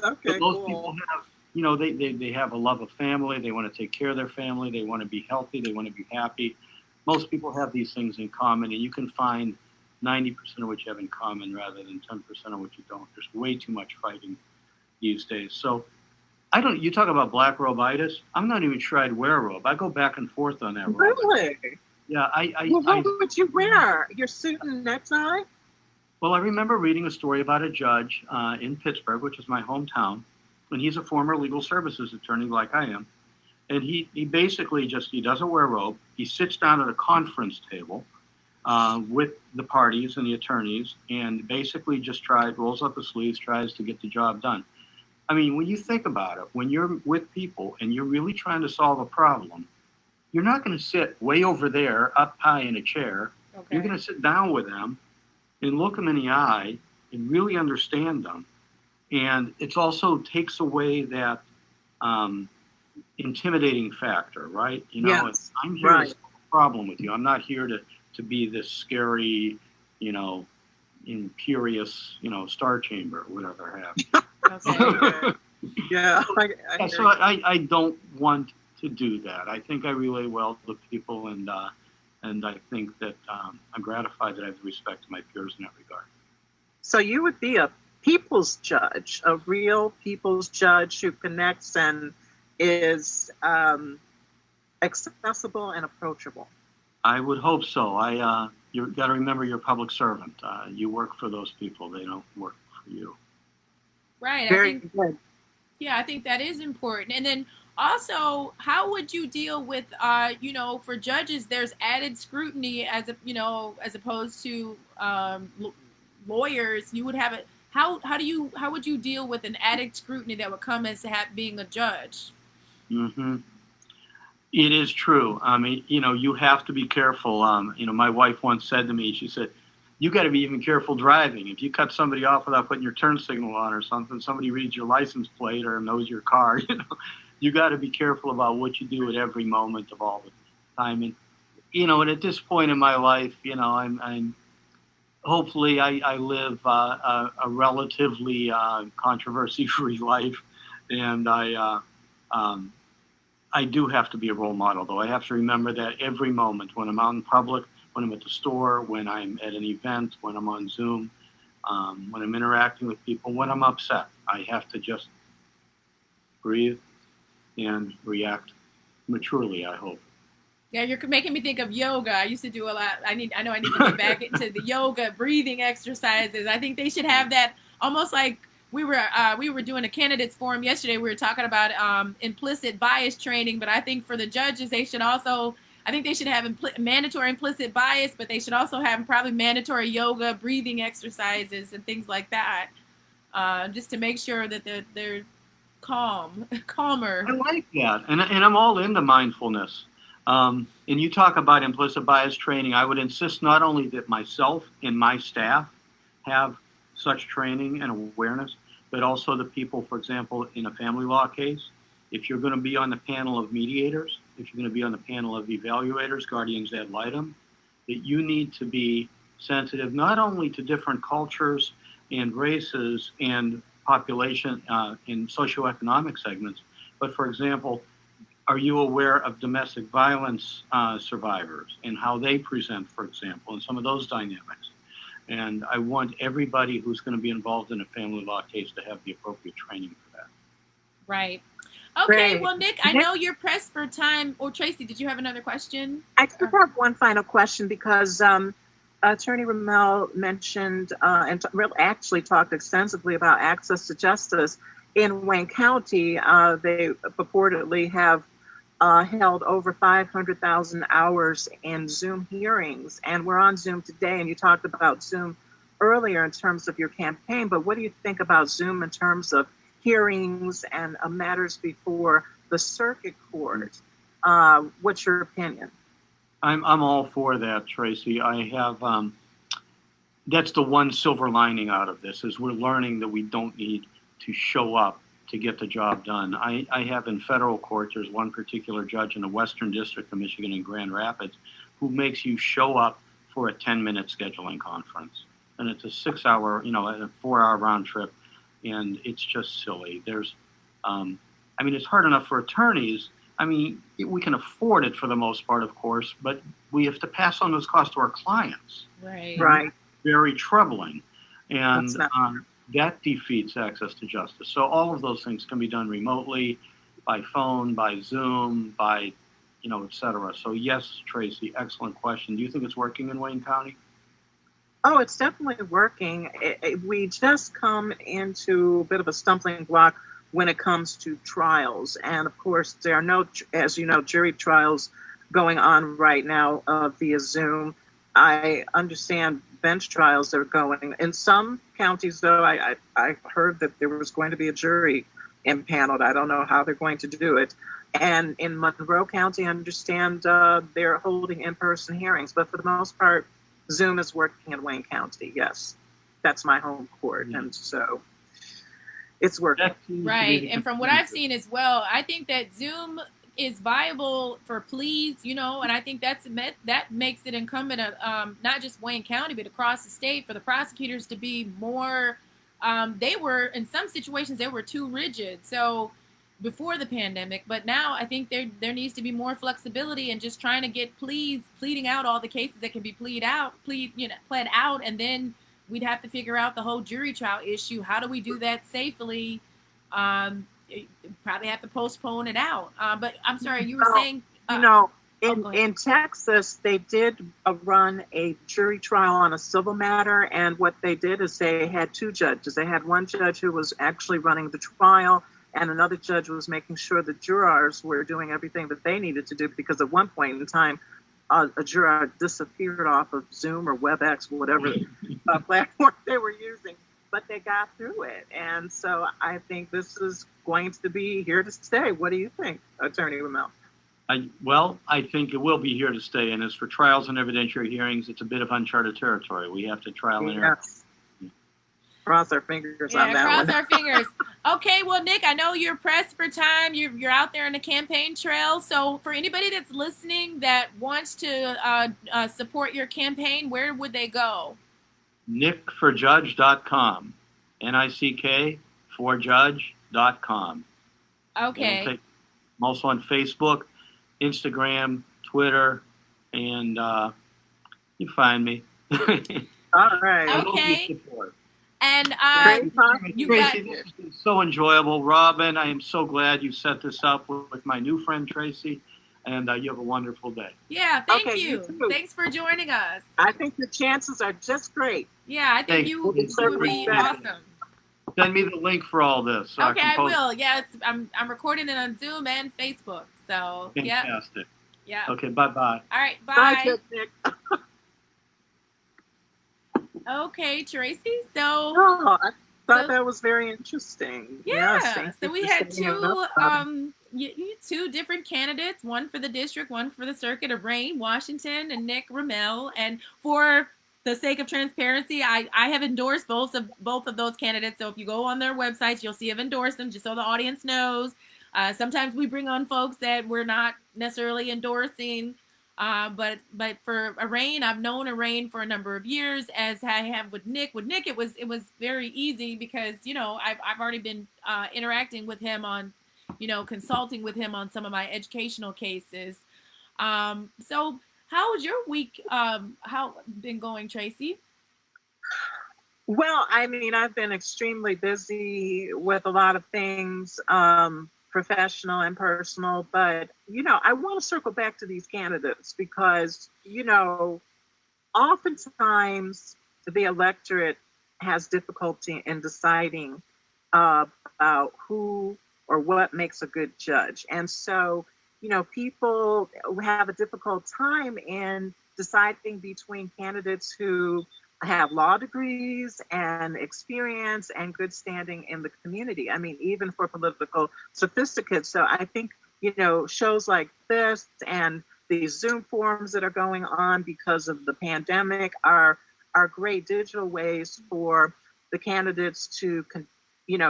Okay, most people have, they have a love of family. They want to take care of their family. They want to be healthy. They want to be happy. Most people have these things in common, and you can find 90% of what you have in common rather than 10% of what you don't. There's way too much fighting these days. So you talk about black robitis. I'm not even sure I'd wear a robe. I go back and forth on that robe. Really? Yeah, what would you wear? Your suit and necktie? Well, I remember reading a story about a judge in Pittsburgh, which is my hometown, and he's a former legal services attorney like I am. And he basically he doesn't wear a robe. He sits down at a conference table with the parties and the attorneys and basically just rolls up his sleeves, tries to get the job done. I mean, when you think about it, when you're with people and you're really trying to solve a problem, you're not going to sit way over there up high in a chair. Okay. You're going to sit down with them and look them in the eye and really understand them. And it also takes away that intimidating factor, right? Yes. I'm here to solve a problem with you. I'm not here to be this scary, imperious, star chamber, whatever have you. Okay. Yeah. So I don't want to do that. I think I relate well to people, and And I think that I'm gratified that I have the respect of my peers in that regard. So you would be a people's judge, a real people's judge who connects and is accessible and approachable. I would hope so. You got to remember you're a public servant. You work for those people. They don't work for you. Right. Very good. Yeah, I think that is important. And then also, how would you deal with, for judges, there's added scrutiny as opposed to lawyers. You would have it. How would you deal with an added scrutiny that would come as being a judge? Mm-hmm. It is true. I mean, you have to be careful. My wife once said to me, she said, you got to be even careful driving. If you cut somebody off without putting your turn signal on or something, somebody reads your license plate or knows your car, you got to be careful about what you do at every moment of all the time. And, at this point in my life, I'm hopefully I live a relatively controversy-free life. And I do have to be a role model, though. I have to remember that every moment when I'm out in public, when I'm at the store, when I'm at an event, when I'm on Zoom, when I'm interacting with people, when I'm upset, I have to just breathe and react maturely, I hope. Yeah, you're making me think of yoga. I used to do a lot. I know I need to get back into the yoga breathing exercises. I think they should have that almost like we were doing a candidates forum yesterday. We were talking about implicit bias training, but I think for the judges, they should also, I think they should have mandatory implicit bias, but they should also have probably mandatory yoga, breathing exercises, and things like that, just to make sure that they're calmer. I like that, and I'm all into mindfulness. And you talk about implicit bias training. I would insist not only that myself and my staff have such training and awareness, but also the people, for example, in a family law case, if you're going to be on the panel of mediators, if you're going to be on the panel of evaluators, guardians ad litem, that you need to be sensitive not only to different cultures and races and population in socioeconomic segments, but for example, are you aware of domestic violence survivors and how they present, for example, and some of those dynamics? And I want everybody who's going to be involved in a family law case to have the appropriate training for that. Right. Okay, Great. well, Nick, I know you're pressed for time. Or Tracy, did you have another question? I just have one final question because Attorney Ramel mentioned and actually talked extensively about access to justice. In Wayne County, they purportedly have held over 500,000 hours in Zoom hearings. And we're on Zoom today, and you talked about Zoom earlier in terms of your campaign, but what do you think about Zoom in terms of hearings and matters before the circuit court? What's your opinion? I'm all for that, Tracy. I have, that's the one silver lining out of this, is we're learning that we don't need to show up to get the job done. I have in federal court, there's one particular judge in the Western District of Michigan in Grand Rapids who makes you show up for a 10-minute scheduling conference. And it's a 6-hour, a 4-hour round trip, and it's just silly. There's, it's hard enough for attorneys. We can afford it for the most part, of course, but we have to pass on those costs to our clients. Right. Right. Very troubling. And that defeats access to justice. So all of those things can be done remotely, by phone, by Zoom, by, et cetera. So yes, Tracy, excellent question. Do you think it's working in Wayne County? Oh, it's definitely working. We just come into a bit of a stumbling block when it comes to trials. And of course, there are no, as you know, jury trials going on right now via Zoom. I understand bench trials are going. In some counties, though, I heard that there was going to be a jury impaneled. I don't know how they're going to do it. And in Monroe County, I understand they're holding in-person hearings. But for the most part, Zoom is working in Wayne County. Yes, that's my home court. And so it's working. Right. And from what I've seen as well, I think that Zoom is viable for pleas, and I think that makes it incumbent of not just Wayne County, but across the state for the prosecutors to be more, in some situations, they were too rigid. So before the pandemic, but now I think there needs to be more flexibility and just trying to get pleading out all the cases that can be pled out, and then we'd have to figure out the whole jury trial issue. How do we do that safely? Probably have to postpone it out. But I'm sorry, you were saying. In Texas, they did run a jury trial on a civil matter, and what they did is they had two judges. They had one judge who was actually running the trial, and another judge was making sure the jurors were doing everything that they needed to do, because at one point in time, a juror disappeared off of Zoom or WebEx, whatever platform they were using, but they got through it. And so I think this is going to be here to stay. What do you think, Attorney Ramel? I think it will be here to stay. And as for trials and evidentiary hearings, it's a bit of uncharted territory. We have to trial and error. Yes. Cross our fingers on that cross one. our fingers. Okay, well, Nick, I know you're pressed for time. You're out there in the campaign trail. So for anybody that's listening that wants to support your campaign, where would they go? nickforjudge.com. NICK forjudge.com. Okay. I'm also on Facebook, Instagram, Twitter, and you find me. All right. Okay. And you got Tracy, this has been so enjoyable. Robyn, I am so glad you set this up with my new friend Tracy, and you have a wonderful day. Yeah, thank Okay, you. you Thanks for joining us. I think the chances are just great. Yeah, I think you would be awesome. Send me the link for all this. So Okay, I post. will. Yeah, I'm recording it on Zoom and Facebook. So Fantastic. Yeah. Okay, bye-bye. All right, bye. Bye, Nick. Okay, Tracy. So I thought that was very interesting. Yeah. Yes, So we had two different candidates, one for the district, one for the circuit, Erane Washington and Nick Ramel. And for the sake of transparency, I have endorsed both of those candidates. So if you go on their websites, you'll see I've endorsed them, just so the audience knows. Sometimes we bring on folks that we're not necessarily endorsing. But for Erane, I've known Erane for a number of years, as I have with Nick. With Nick, it was very easy because I've already been interacting with him on, consulting with him on some of my educational cases. So how was your week? How been going, Tracy? Well, I mean, I've been extremely busy with a lot of things. Professional and personal, but I want to circle back to these candidates because oftentimes the electorate has difficulty in deciding about who or what makes a good judge, and so people have a difficult time in deciding between candidates who have law degrees and experience and good standing in the community. I mean, even for political sophisticates. So I think, shows like this and these Zoom forums that are going on because of the pandemic are great digital ways for the candidates to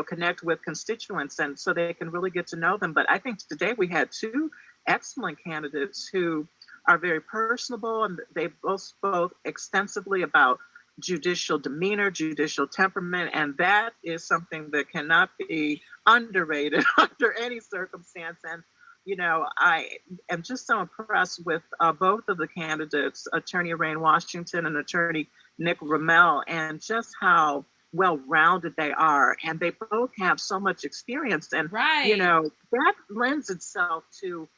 connect with constituents, and so they can really get to know them. But I think today we had two excellent candidates who are very personable, and they both spoke extensively about judicial demeanor, judicial temperament, and that is something that cannot be underrated under any circumstance. And I am just so impressed with both of the candidates, Attorney Erane Washington and Attorney Nick Ramel, and just how well-rounded they are. And they both have so much experience, and that lends itself to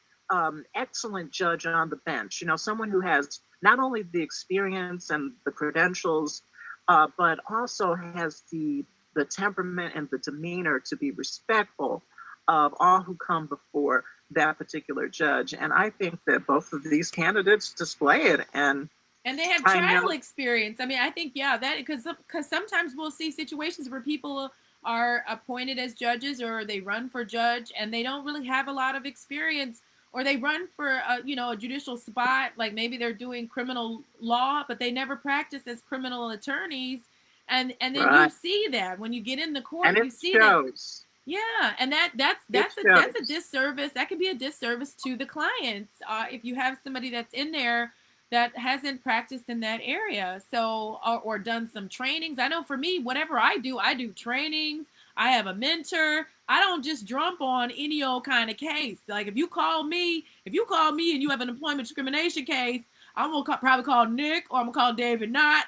excellent judge on the bench. Someone who has not only the experience and the credentials, but also has the temperament and the demeanor to be respectful of all who come before that particular judge. And I think that both of these candidates display it. And they have trial experience. I mean, I think, that because sometimes we'll see situations where people are appointed as judges or they run for judge and they don't really have a lot of experience, or they run for a judicial spot, like maybe they're doing criminal law, but they never practice as criminal attorneys. And then you see that when you get in the court, and you see shows. that. Yeah, and that's a disservice. That can be a disservice to the clients if you have somebody that's in there that hasn't practiced in that area, so or done some trainings. I know for me, whatever I do trainings. I have a mentor. I don't just jump on any old kind of case. Like if you call me and you have an employment discrimination case, I'm gonna probably call Nick or I'm gonna call David. I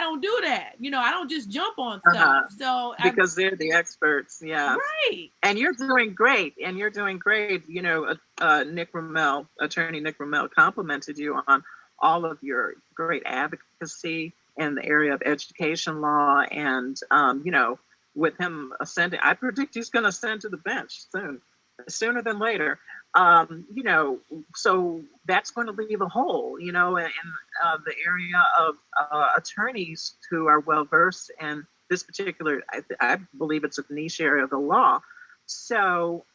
don't do that. I don't just jump on stuff. So because they're the experts, yeah. Right. And you're doing great. Attorney Nick Rommel complimented you on all of your great advocacy in the area of education law, and with him ascending, I predict he's going to ascend to the bench sooner than later. So that's going to leave a hole, in the area of attorneys who are well versed in this particular. I believe it's a niche area of the law. So,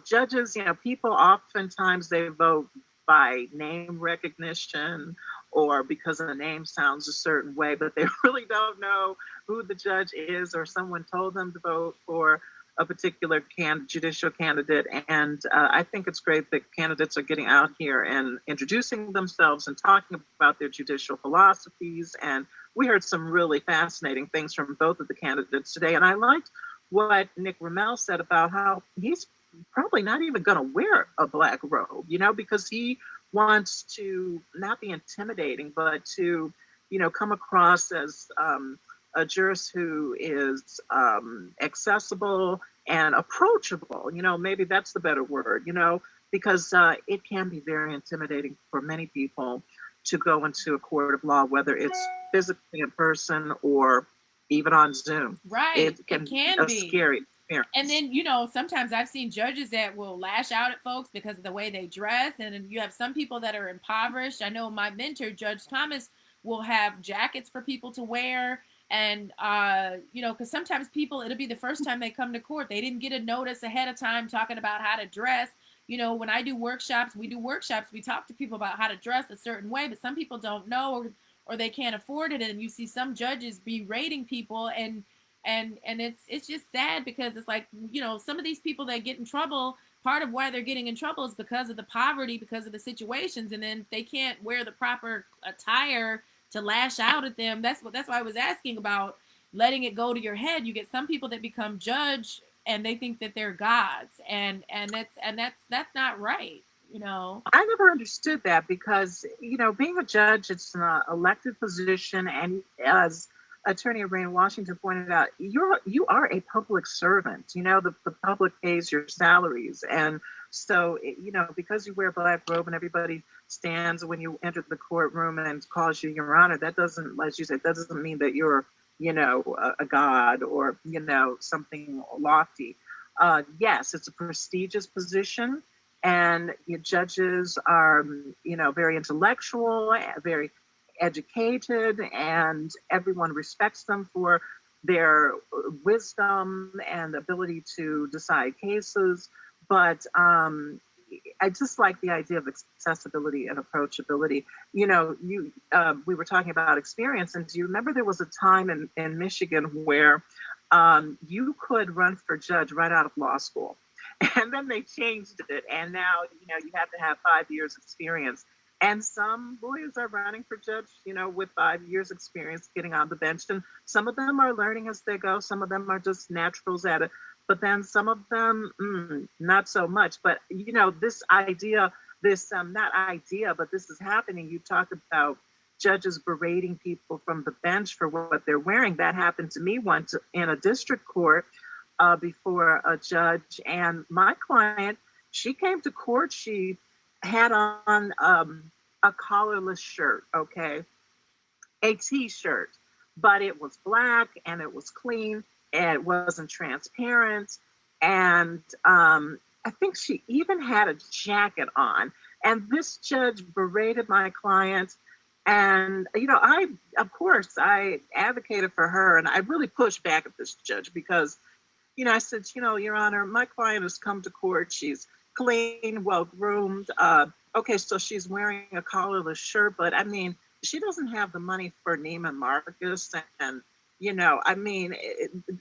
judges, people oftentimes they vote by name recognition or because the name sounds a certain way, but they really don't know who the judge is, or someone told them to vote for a particular judicial candidate. And I think it's great that candidates are getting out here and introducing themselves and talking about their judicial philosophies. And we heard some really fascinating things from both of the candidates today. And I liked what Nick Rommel said about how he's probably not even going to wear a black robe, because he wants to not be intimidating, but to, come across as a jurist who is accessible and approachable. Maybe that's the better word, because it can be very intimidating for many people to go into a court of law, whether it's physically in person or even on Zoom. Right. It can be a scary experience. And then, sometimes I've seen judges that will lash out at folks because of the way they dress. And you have some people that are impoverished. I know my mentor, Judge Thomas, will have jackets for people to wear. And, because sometimes people, it'll be the first time they come to court. They didn't get a notice ahead of time talking about how to dress. When I do workshops, we talk to people about how to dress a certain way, but some people don't know or they can't afford it. And you see some judges berating people and it's just sad because it's like, some of these people that get in trouble, part of why they're getting in trouble is because of the poverty, because of the situations. And then if they can't wear the proper attire to lash out at them, that's why I was asking about letting it go to your head. You get some people that become judge and they think that they're gods, and that's not right. I never understood that because, being a judge, it's an elected position. And as Attorney Erane Washington pointed out, you are a public servant. The public pays your salaries. And so, because you wear a black robe and everybody stands when you enter the courtroom and calls you Your Honor, that doesn't, as you said, that doesn't mean that you're, a god or, something lofty. Yes, it's a prestigious position. And judges are, very intellectual, very educated, and everyone respects them for their wisdom and ability to decide cases. But I just like the idea of accessibility and approachability. We were talking about experience, and do you remember there was a time in Michigan where you could run for judge right out of law school? And then they changed it, and now you have to have 5 years experience. And some lawyers are running for judge, with 5 years experience getting on the bench. And some of them are learning as they go. Some of them are just naturals at it. But then some of them, not so much. But, this idea, not idea, but this is happening. You talked about judges berating people from the bench for what they're wearing. That happened to me once in a district court. Before a judge, and my client, she came to court, she had on a collarless shirt, a t-shirt, but it was black and it was clean and it wasn't transparent, and I think she even had a jacket on. And this judge berated my client, and I advocated for her, and I really pushed back at this judge because I said, Your Honor, my client has come to court. She's clean, well-groomed. So she's wearing a collarless shirt, but she doesn't have the money for Neiman Marcus. And,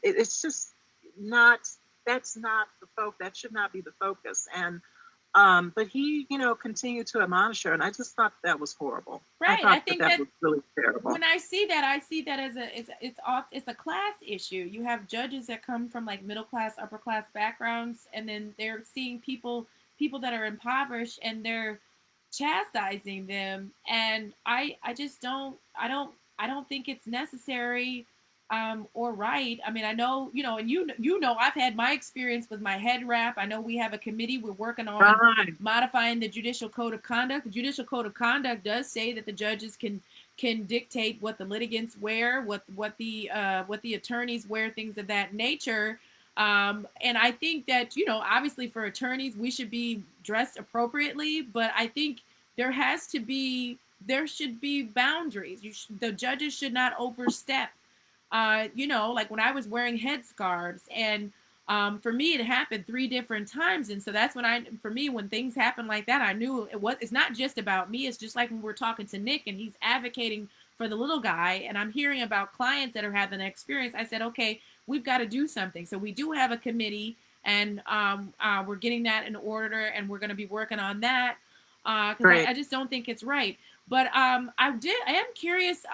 it's just not, that's not the focus. That should not be the focus. And But he, continued to admonish her, and I just thought that was horrible. Right. I think that was really terrible. When I see that as it's a class issue. You have judges that come from like middle class, upper class backgrounds, and then they're seeing people that are impoverished, and they're chastising them. And I don't think it's necessary or right. I mean, I know, and I've had my experience with my head wrap. I know we have a committee. We're working on modifying the Judicial Code of Conduct. The Judicial Code of Conduct does say that the judges can dictate what the litigants wear, what the attorneys wear, things of that nature. And I think that, obviously for attorneys, we should be dressed appropriately, but I think there should be boundaries. The judges should not overstep. Like when I was wearing headscarves, and for me, it happened 3 different times. And so that's when things happen like that, I knew it's not just about me. It's just like when we're talking to Nick and he's advocating for the little guy, and I'm hearing about clients that are having an experience. I said, okay, we've got to do something. So we do have a committee, and we're getting that in order, and we're going to be working on that. Because I just don't think it's right. But I am curious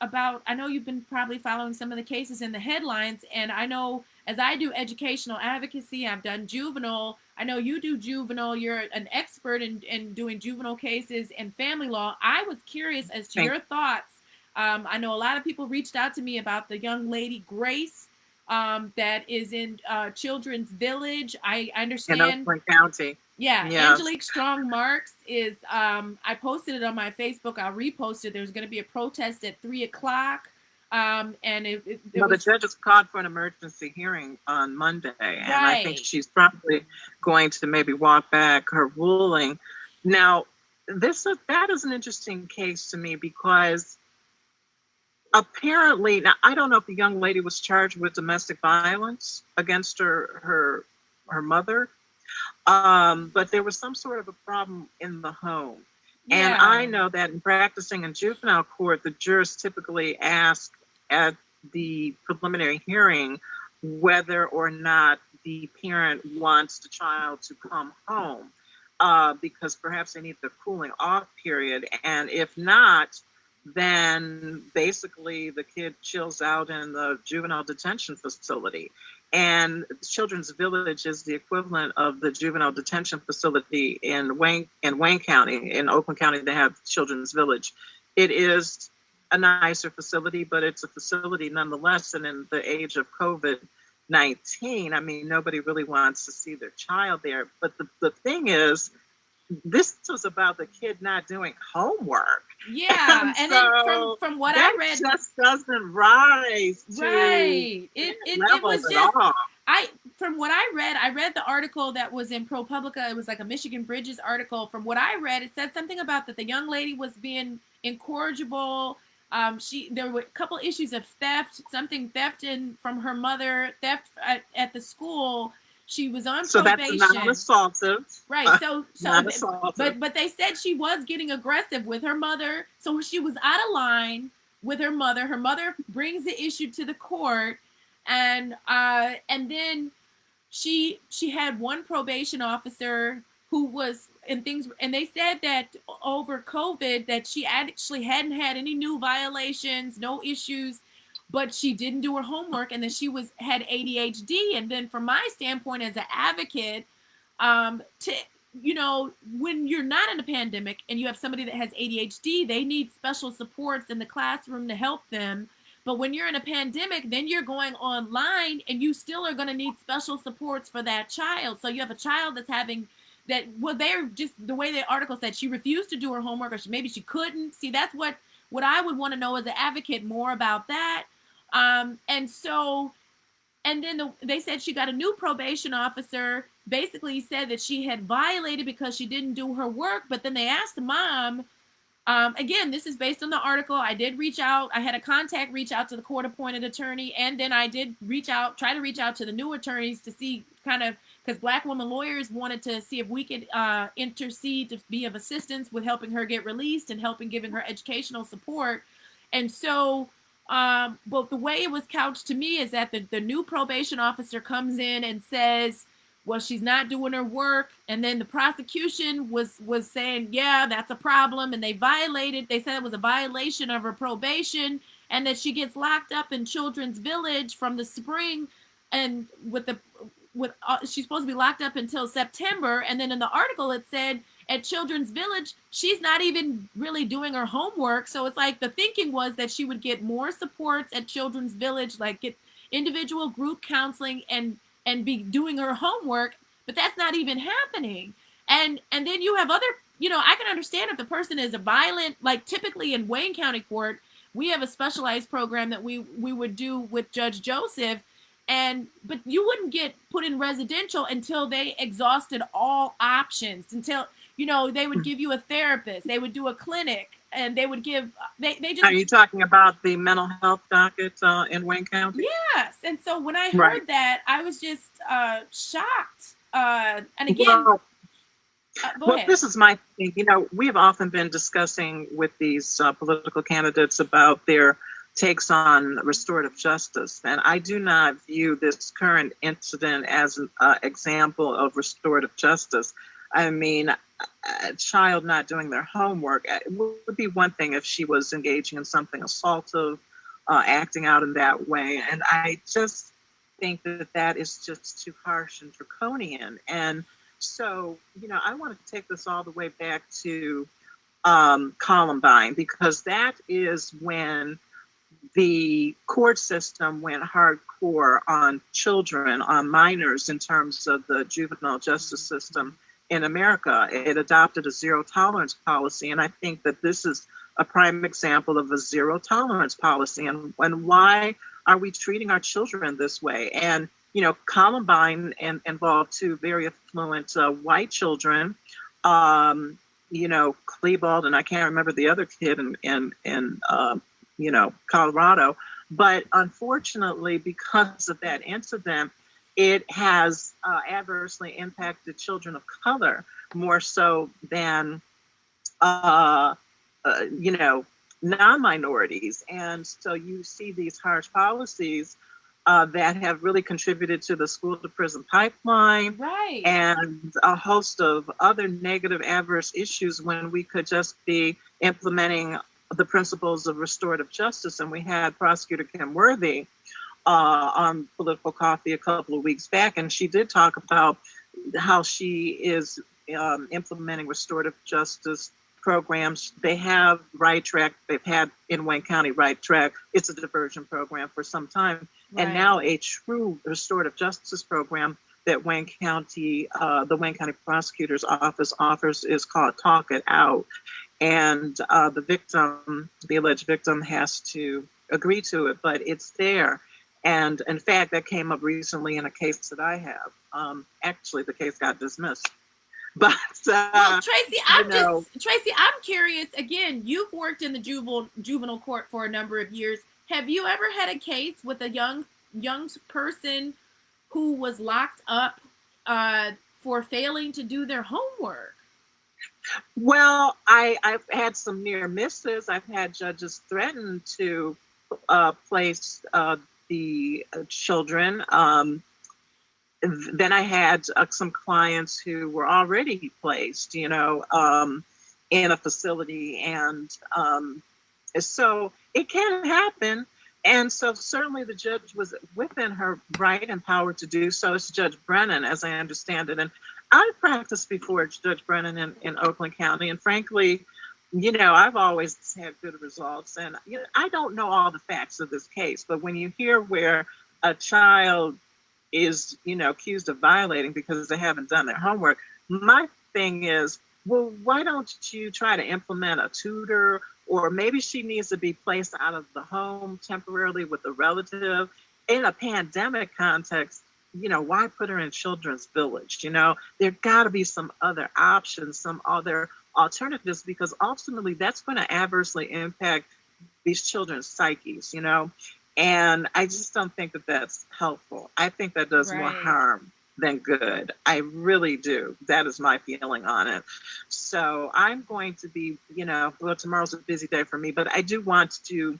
about, I know you've been probably following some of the cases in the headlines, and I know as I do educational advocacy, I've done juvenile. I know you do juvenile. You're an expert in doing juvenile cases and family law. I was curious as to your thoughts. I know a lot of people reached out to me about the young lady, Grace, that is in Children's Village. I understand. In Oakland County. Yeah, yes. Angelique Strong Marks is, I posted it on my Facebook. I'll repost it. There's going to be a protest at 3:00. And the judge is called for an emergency hearing on Monday. And I think she's probably going to maybe walk back her ruling. Now, that is an interesting case to me, because apparently, now I don't know if the young lady was charged with domestic violence against her mother. But there was some sort of a problem in the home. Yeah. And I know that in practicing in juvenile court, the jurors typically ask at the preliminary hearing whether or not the parent wants the child to come home, because perhaps they need the cooling off period. And if not, then basically the kid chills out in the juvenile detention facility. And Children's Village is the equivalent of the juvenile detention facility in Wayne County. In Oakland County, they have Children's Village. It is a nicer facility, but it's a facility nonetheless. And in the age of COVID-19, I mean, nobody really wants to see their child there. But the thing is, this was about the kid not doing homework. Yeah, and then from what I read, just doesn't rise to it was just all. From what I read the article that was in ProPublica. It was like a Michigan Bridges article. From what I read, it said something about that the young lady was being incorrigible. There were a couple issues of theft from her mother, theft at the school. She was on probation. So that's non-assaultive. Right. But they said she was getting aggressive with her mother. So she was out of line with her mother. Her mother brings the issue to the court, and then she had one probation officer who was and they said that over COVID that she actually hadn't had any new violations, no issues. But she didn't do her homework, and then she had ADHD. And then from my standpoint as an advocate, when you're not in a pandemic and you have somebody that has ADHD, they need special supports in the classroom to help them. But when you're in a pandemic, then you're going online, and you still are going to need special supports for that child. So you have a child that's having that. Well, they're just the way the article said she refused to do her homework, or maybe she couldn't. See, that's what I would want to know as an advocate more about that. And then they said she got a new probation officer, basically said that she had violated because she didn't do her work. But then they asked the mom, again, this is based on the article. I did reach out. I had a contact reach out to the court appointed attorney. And then I did try to reach out to the new attorneys to see because Black women lawyers wanted to see if we could intercede to be of assistance with helping her get released and giving her educational support. And so, but the way it was couched to me is that the new probation officer comes in and says, well, she's not doing her work. And then the prosecution was saying, yeah, that's a problem. And they said it was a violation of her probation, and that she gets locked up in Children's Village from the spring, and she's supposed to be locked up until September. And then in the article it said at Children's Village, she's not even really doing her homework. So it's like the thinking was that she would get more supports at Children's Village, like get individual group counseling and be doing her homework, but that's not even happening. And then you have other, I can understand if the person is a violent, like typically in Wayne County Court, we have a specialized program that we would do with Judge Joseph, but you wouldn't get put in residential until they exhausted all options, until, they would give you a therapist, they would do a clinic, and they would give, they just. Are you talking about the mental health docket in Wayne County? Yes. And so when I heard that, I was just shocked. And again, go ahead. This is my thing. We've often been discussing with these political candidates about their takes on restorative justice. And I do not view this current incident as an example of restorative justice. I mean, a child not doing their homework, it would be one thing if she was engaging in something assaultive, acting out in that way. And I just think that is just too harsh and draconian. And so, I want to take this all the way back to Columbine, because that is when the court system went hardcore on children, on minors, in terms of the juvenile justice system in America. It adopted a zero tolerance policy. And I think that this is a prime example of a zero tolerance policy. And why are we treating our children this way? And, Columbine involved two very affluent white children, Klebold, and I can't remember the other kid in Colorado. But unfortunately, because of that incident, it has adversely impacted children of color more so than, non-minorities. And so you see these harsh policies that have really contributed to the school to prison pipeline, right, and a host of other negative adverse issues when we could just be implementing the principles of restorative justice. And we had Prosecutor Kim Worthy on Political Coffee a couple of weeks back, and she did talk about how she is implementing restorative justice programs. They have Right Track. They've had in Wayne County Right Track. It's a diversion program for some time. Right. And now a true restorative justice program that the Wayne County Prosecutor's Office offers is called Talk It Out. And the alleged victim has to agree to it, but it's there. And in fact, that came up recently in a case that I have. Actually, the case got dismissed. But well, Tracy, I'm curious. Again, you've worked in the juvenile court for a number of years. Have you ever had a case with a young person who was locked up for failing to do their homework? Well, I've had some near misses. I've had judges threaten to place the children. Then I had some clients who were already placed, in a facility. And so it can happen. And so certainly the judge was within her right and power to do so. It's Judge Brennan, as I understand it. And I've practiced before Judge Brennan in Oakland County. And frankly, I've always had good results. And I don't know all the facts of this case, but when you hear where a child is, accused of violating because they haven't done their homework, my thing is, well, why don't you try to implement a tutor, or maybe she needs to be placed out of the home temporarily with a relative. In a pandemic context, why put her in Children's Village? There got to be some other options, some other alternatives, because ultimately that's going to adversely impact these children's psyches, And I just don't think that that's helpful. I think that does more harm than good. I really do. That is my feeling on it. So I'm going to be, well, tomorrow's a busy day for me, but I do want to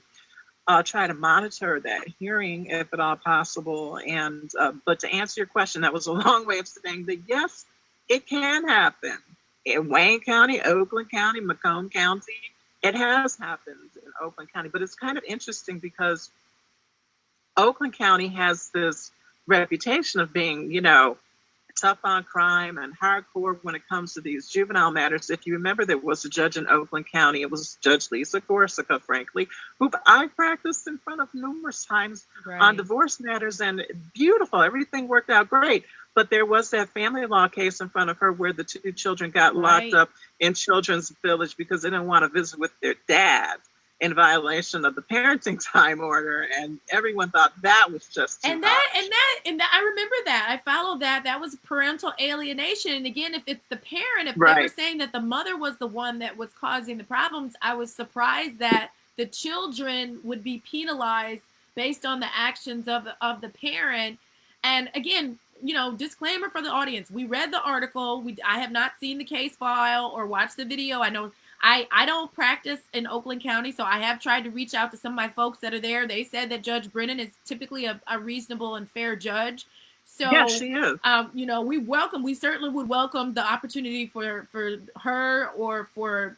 try to monitor that hearing if at all possible. And but to answer your question, that was a long way of saying that yes, it can happen in Wayne County, Oakland County, Macomb County. It has happened in Oakland County, but it's kind of interesting because Oakland County has this reputation of being, you know, tough on crime and hardcore when it comes to these juvenile matters. If you remember, there was a judge in Oakland County. It was Judge Lisa Corsica, frankly, who I practiced in front of numerous times on divorce matters, and beautiful. Everything worked out great. But there was that family law case in front of her where the two children got locked up in Children's Village because they didn't want to visit with their dad in violation of the parenting time order, and everyone thought that was just too and that I remember that. I followed that. That was parental alienation. And again, if it's the parent, if they were saying that the mother was the one that was causing the problems, I was surprised that the children would be penalized based on the actions of the parent. And again, you know, disclaimer for the audience: we read the article. I have not seen the case file or watched the video. I know. I don't practice in Oakland County, so I have tried to reach out to some of my folks that are there. They said that Judge Brennan is typically a reasonable and fair judge. So, yeah, she is. You know, we certainly would welcome the opportunity for her or for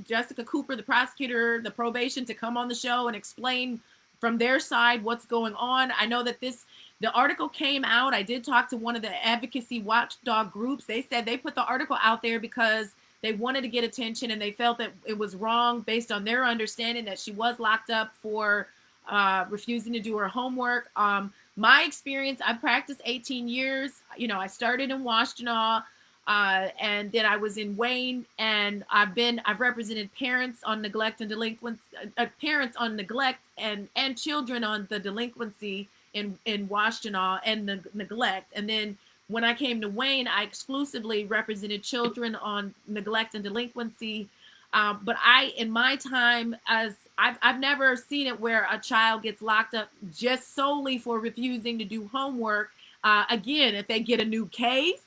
Jessica Cooper, the prosecutor, the probation, to come on the show and explain from their side what's going on. I know that the article came out. I did talk to one of the advocacy watchdog groups. They said they put the article out there because they wanted to get attention, and they felt that it was wrong based on their understanding that she was locked up for refusing to do her homework. My experience, I practiced 18 years. You know, I started in Washtenaw, and then I was in Wayne, and I've represented parents on neglect and delinquency, parents on neglect and children on the delinquency in Washtenaw and the neglect. And then when I came to Wayne, I exclusively represented children on neglect and delinquency. But in my time, I've never seen it where a child gets locked up just solely for refusing to do homework. Again, if they get a new case,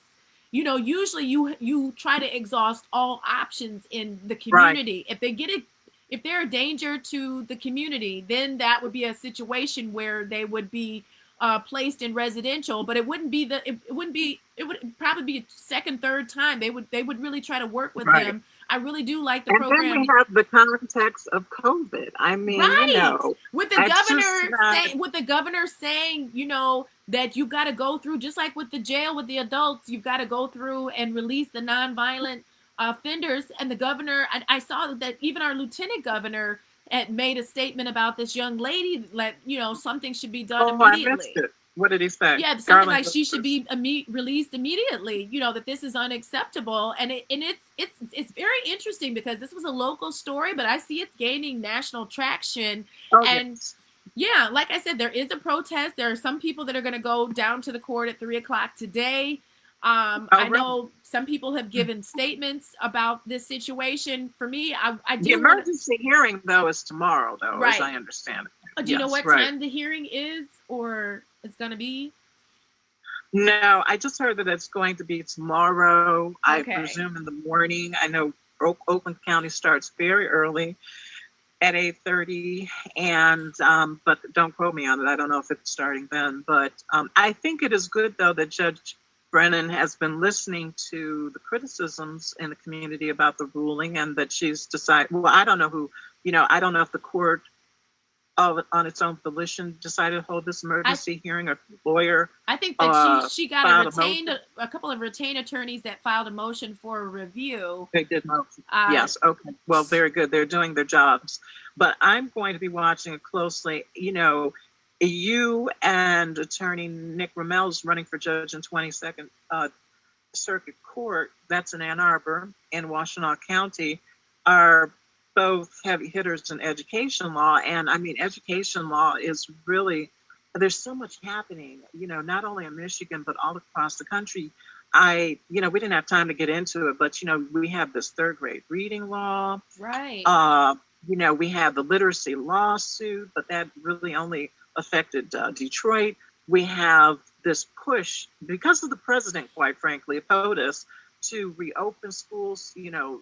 you know, usually you try to exhaust all options in the community. Right. If they're a danger to the community, then that would be a situation where they would be placed in residential, but it would probably be a second, third time. They would really try to work with them. I really do like the program. And then we have the context of COVID. I mean, you know, with the governor saying, you know, that you've got to go through, just like with the jail with the adults, you've got to go through and release the nonviolent offenders. And the governor, I saw that even our lieutenant governor had made a statement about this young lady, like, you know, something should be done immediately. I missed it. What did he say? Yeah, something like she should be released immediately. You know, that this is unacceptable, and it's very interesting because this was a local story, but I see it's gaining national traction. And yeah, like I said, there is a protest. There are some people that are going to go down to the court at 3:00 today. I know some people have given statements about this situation. For me, I do. The emergency hearing, though, is tomorrow, though, as I understand it. Do you know what time the hearing is, or it's going to be? No, I just heard that it's going to be tomorrow. I presume in the morning. I know Oakland County starts very early at 8:30, and but don't quote me on it. I don't know if it's starting then, but I think it is good, though, that Judge Brennan has been listening to the criticisms in the community about the ruling, and that she's decided, well, I don't know who, you know, I don't know if the court on its own volition decided to hold this emergency hearing, or lawyer. I think that she got a couple of retained attorneys that filed a motion for a review. They did motion. Yes. Okay. Well, very good. They're doing their jobs. But I'm going to be watching it closely. You know, you and Attorney Nick Rammel's running for judge in 22nd Circuit Court. That's in Ann Arbor, and Washtenaw County are both heavy hitters in education law. And I mean, education law is really, there's so much happening, you know, not only in Michigan, but all across the country. We didn't have time to get into it, but, you know, we have this third grade reading law. Right. You know, we have the literacy lawsuit, but that really only affected Detroit. We have this push, because of the president, quite frankly, POTUS, to reopen schools. You know,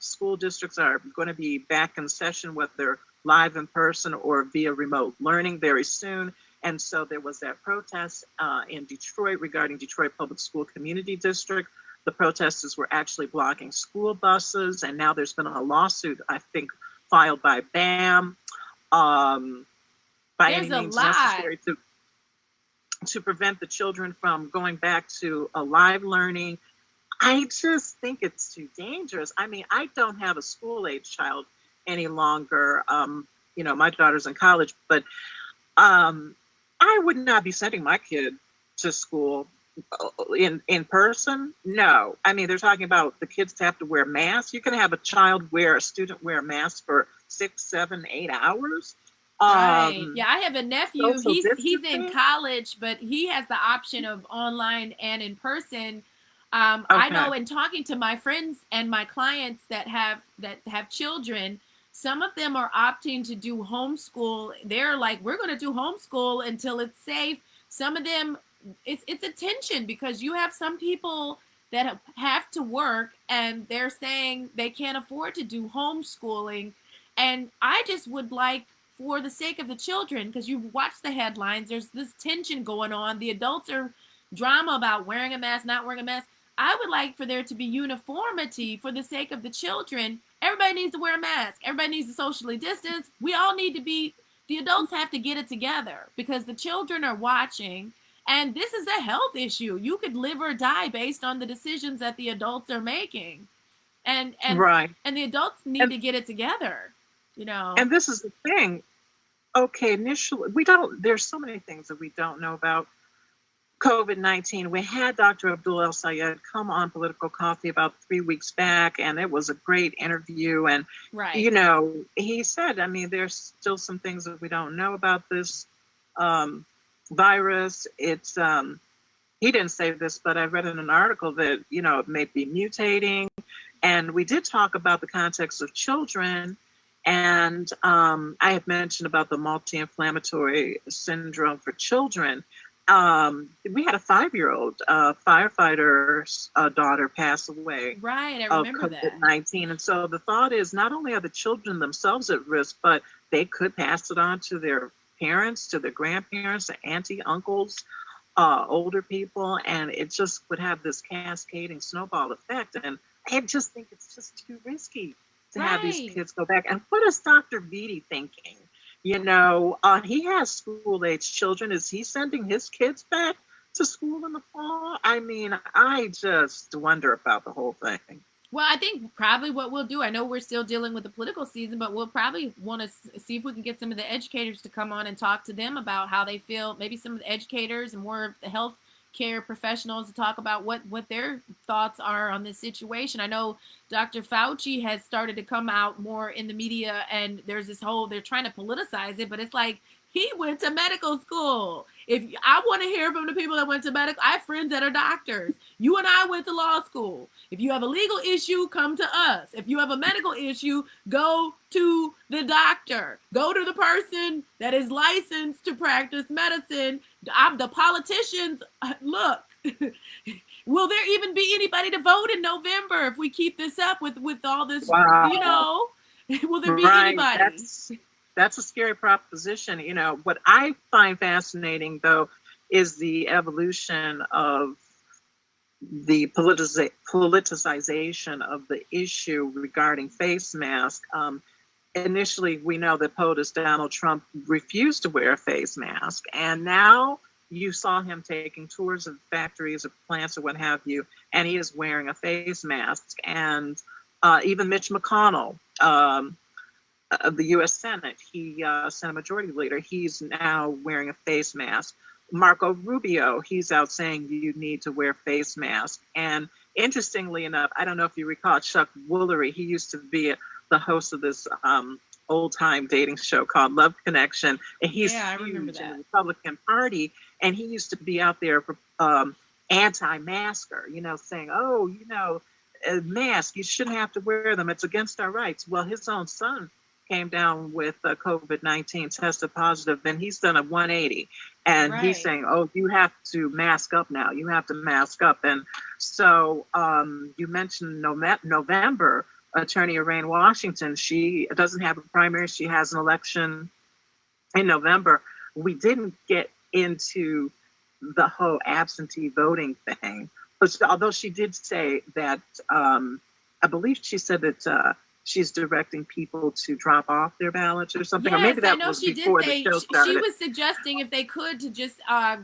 school districts are going to be back in session with their live in person or via remote learning very soon. And so there was that protest in Detroit regarding Detroit Public School Community District. The protesters were actually blocking school buses, and now there's been a lawsuit, I think, filed by BAM by There's any a means lot. necessary to prevent the children from going back to a live learning. I just think it's too dangerous. I mean, I don't have a school-age child any longer. You know, my daughter's in college, but I would not be sending my kid to school in person. No. I mean, they're talking about the kids have to wear masks. You can have a student wear a mask for 6, 7, 8 hours. Right. Yeah, I have a nephew. He's in distancing. college, but he has the option of online and in person. I know in talking to my friends and my clients that have children, some of them are opting to do homeschool. They're like, we're going to do homeschool until it's safe. Some of them, it's a tension because you have some people that have to work and they're saying they can't afford to do homeschooling. And I just would like, for the sake of the children, because you watch the headlines, there's this tension going on. The adults are drama about wearing a mask, not wearing a mask. I would like for there to be uniformity for the sake of the children. Everybody needs to wear a mask. Everybody needs to socially distance. We all need to be, the adults have to get it together because the children are watching. And this is a health issue. You could live or die based on the decisions that the adults are making. And right. And the adults need to get it together, you know. And this is the thing. Okay, initially, there's so many things that we don't know about COVID-19. We had Dr. Abdul El Sayed come on Political Coffee about 3 weeks back, and it was a great interview. And, you know, he said, I mean, there's still some things that we don't know about this virus. It's, he didn't say this, but I read in an article that, you know, it may be mutating. And we did talk about the context of children. And I had mentioned about the multi-inflammatory syndrome for children. We had a 5-year-old firefighter's daughter pass away I of remember COVID-19. And so the thought is not only are the children themselves at risk, but they could pass it on to their parents, to their grandparents, to auntie, uncles, older people, and it just would have this cascading snowball effect. And I just think it's just too risky to have these kids go back. And what is Dr. Vitti thinking? You know, he has school-age children. Is he sending his kids back to school in the fall? I mean, I just wonder about the whole thing. Well, I think probably what we'll do, I know we're still dealing with the political season, but we'll probably want to see if we can get some of the educators to come on and talk to them about how they feel, maybe some of the educators and more of the health care professionals to talk about what their thoughts are on this situation. I know Dr. Fauci has started to come out more in the media, and there's this whole, they're trying to politicize it, but it's like, he went to medical school. If I want to hear from the people that went to medical, I have friends that are doctors. You and I went to law school. If you have a legal issue, come to us. If you have a medical issue, go to the doctor. Go to the person that is licensed to practice medicine. The politicians, look, will there even be anybody to vote in November if we keep this up with all this, you know? Will there be anybody? That's a scary proposition. You know, what I find fascinating, though, is the evolution of the politicization of the issue regarding face masks. Initially, we know that POTUS Donald Trump refused to wear a face mask, and now you saw him taking tours of factories or plants or what have you, and he is wearing a face mask. And even Mitch McConnell, of the U.S. Senate, Senate Majority Leader, he's now wearing a face mask. Marco Rubio, he's out saying you need to wear face masks. And interestingly enough, I don't know if you recall Chuck Woolery, he used to be the host of this old-time dating show called Love Connection, and he's huge in the Republican Party, and he used to be out there anti-masker, you know, saying, oh, you know, a mask, you shouldn't have to wear them, it's against our rights. Well, his own son came down with COVID-19, tested positive, then he's done a 180. And he's saying, oh, you have to mask up now. You have to mask up. And so you mentioned November. Attorney Erane Washington. She doesn't have a primary. She has an election in November. We didn't get into the whole absentee voting thing, but although she did say that, I believe she said that she's directing people to drop off their ballots or something. Yes, or maybe that I know was she before did say the show started. she was suggesting if they could to just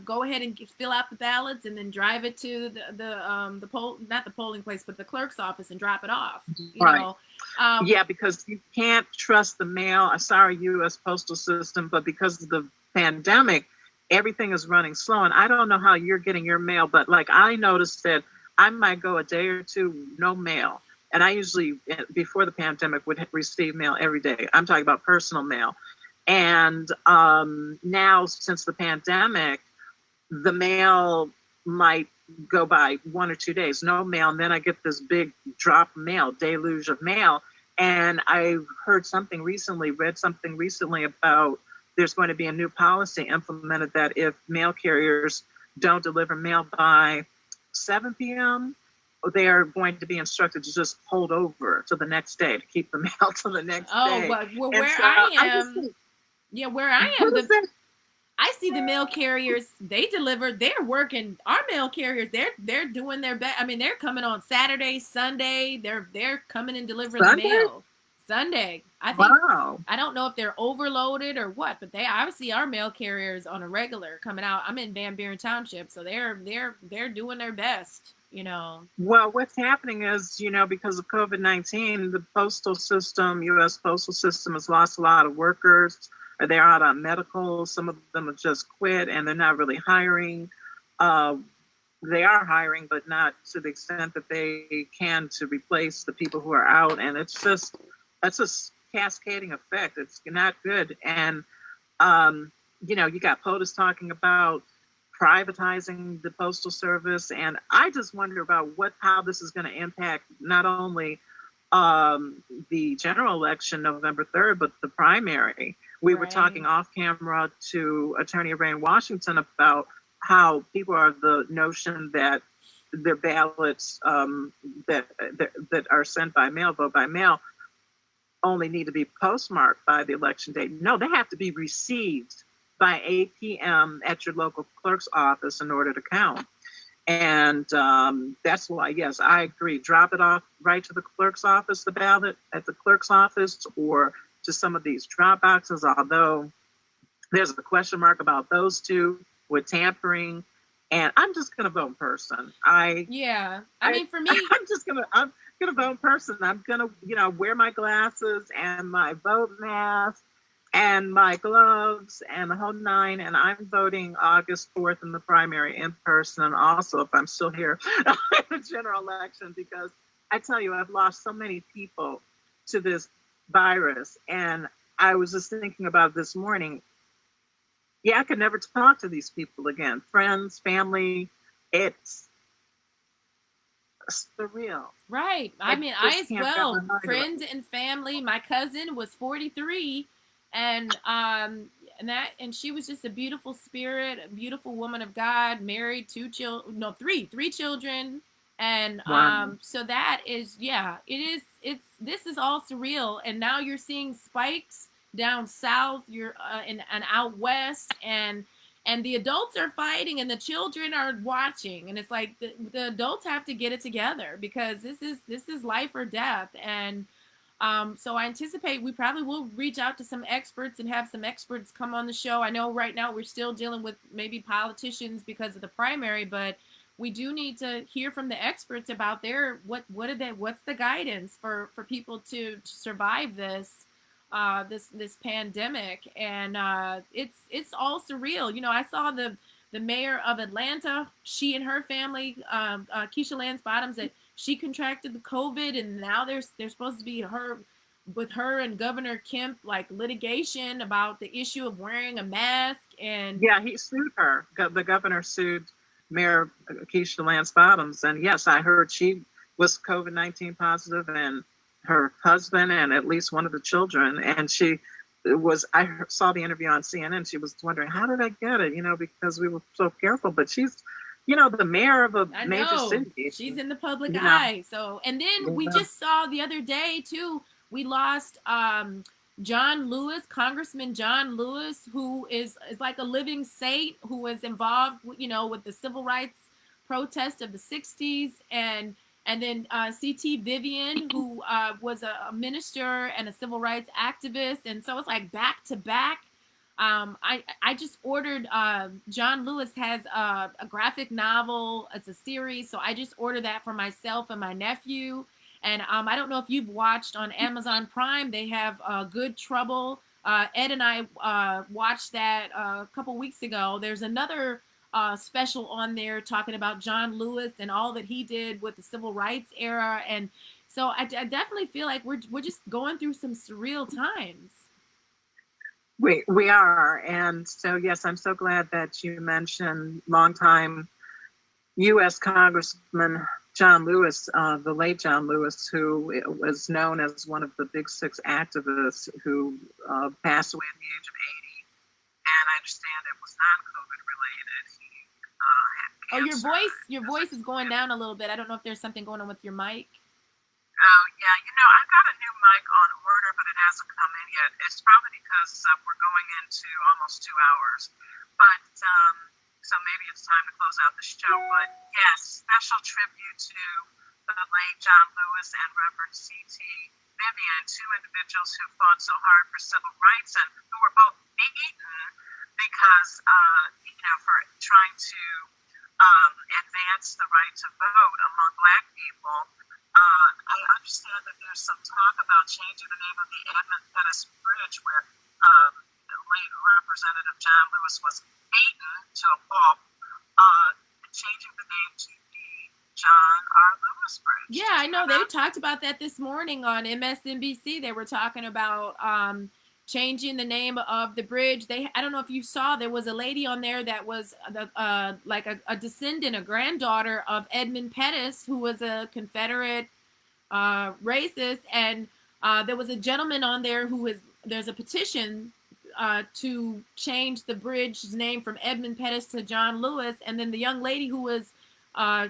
go ahead and fill out the ballots and then drive it to the poll, not the polling place, but the clerk's office and drop it off. You Right. know, Yeah, because you can't trust the mail. I'm sorry, U.S. postal system, but because of the pandemic, everything is running slow. And I don't know how you're getting your mail, but like I noticed that I might go a day or two, no mail. And I usually, before the pandemic, would receive mail every day. I'm talking about personal mail. And now, since the pandemic, the mail might go by 1 or 2 days, no mail. And then I get this big drop of mail, deluge of mail. And I read something recently about there's going to be a new policy implemented that if mail carriers don't deliver mail by 7 p.m., they are going to be instructed to just hold over to the next day to keep the mail to the next day. well, And where so I I'm am, just- yeah, where I am, I see the mail carriers. They deliver. They're working. Our mail carriers. They're doing their best. I mean, they're coming on Saturday, Sunday. They're coming and delivering Sunday? the mail. Sunday. I think. Wow. I don't know if they're overloaded or what, but they obviously our mail carriers on a regular coming out. I'm in Van Buren Township, so they're doing their best. You know. Well, what's happening is, because of COVID-19, the postal system, U.S. postal system has lost a lot of workers. They're out on medical. Some of them have just quit and they're not really hiring. They are hiring, but not to the extent that they can to replace the people who are out. And that's a cascading effect. It's not good. And, you got POTUS talking about privatizing the postal service. And I just wonder about how this is going to impact not only the general election November 3rd, but the primary. We were talking off camera to Attorney Erane Washington about how people are of the notion that their ballots that are sent by mail, vote by mail, only need to be postmarked by the election date. No, they have to be received by 8 p.m. at your local clerk's office in order to count. And that's why, yes, I agree. Drop it off right to the clerk's office, the ballot at the clerk's office, or to some of these drop boxes, although there's a question mark about those two with tampering. And I'm just going to vote in person. I mean, for me, I'm gonna vote in person. I'm gonna, wear my glasses and my vote mask and my gloves and the whole nine. And I'm voting August 4th in the primary in person. And also, if I'm still here in the general election, because I tell you, I've lost so many people to this virus. And I was just thinking about this morning. Yeah, I could never talk to these people again. Friends, family, it's surreal. Right. I mean, I as well. Friends and family. My cousin was 43, and she was just a beautiful spirit, a beautiful woman of God, married, three children, and wow. So that is, this is all surreal, and now you're seeing spikes down south, you're and out west, and the adults are fighting and the children are watching, and it's like the adults have to get it together, because this is life or death. And so I anticipate we probably will reach out to some experts and have some experts come on the show. I know right now we're still dealing with maybe politicians because of the primary, but we do need to hear from the experts about what's the guidance for people to survive this pandemic. And it's all surreal. I saw the mayor of Atlanta, she and her family, Keisha Lance Bottoms, that she contracted the COVID, and now there's supposed to be her and Governor Kemp, like, litigation about the issue of wearing a mask. And yeah, he sued her. The governor sued Mayor Keisha Lance Bottoms, and yes, I heard she was COVID-19 positive, and her husband and at least one of the children. And I saw the interview on CNN. She was wondering, how did I get it? Because we were so careful, but she's the mayor of a I major know. city. She's in the public You know. eye. So, and then we Yeah. just saw the other day too, we lost John Lewis, Congressman John Lewis, who is like a living saint, who was involved, with the civil rights protest of the 60s, and then C.T. Vivian, who was a minister and a civil rights activist. And so it's like back to back. I just ordered, John Lewis has a graphic novel. It's a series. So I just ordered that for myself and my nephew. And I don't know if you've watched on Amazon Prime, they have Good Trouble. Ed and I watched that a couple weeks ago. There's another special on there talking about John Lewis and all that he did with the civil rights era. And so I definitely feel like we're just going through some surreal times. We are. And so, yes, I'm so glad that you mentioned longtime U.S. Congressman John Lewis, the late John Lewis, who was known as one of the Big Six activists who passed away at the age of 80. And I understand it was non-COVID related. He had cancer. Your voice is going down a little bit. I don't know if there's something going on with your mic. Oh, yeah. I've got a new mic on order, but it hasn't come in yet. It's probably because we're going into almost 2 hours. But so maybe it's time to close out the show. But yes, special tribute to the late John Lewis and Reverend C.T. Vivian, two individuals who fought so hard for civil rights and who were both beaten because, for trying to advance the right to vote among Black people. I understand that there's some talk about changing the name of the Edmund Pettus Bridge, where the late Representative John Lewis was beaten to a pulp, changing the name to the John R. Lewis Bridge. Yeah, I know. They talked about that this morning on MSNBC. They were talking about changing the name of the bridge. I don't know if you saw, there was a lady on there that was like a descendant, a granddaughter of Edmund Pettus, who was a Confederate racist, and there was a gentleman on there there's a petition to change the bridge's name from Edmund Pettus to John Lewis, and then the young lady who was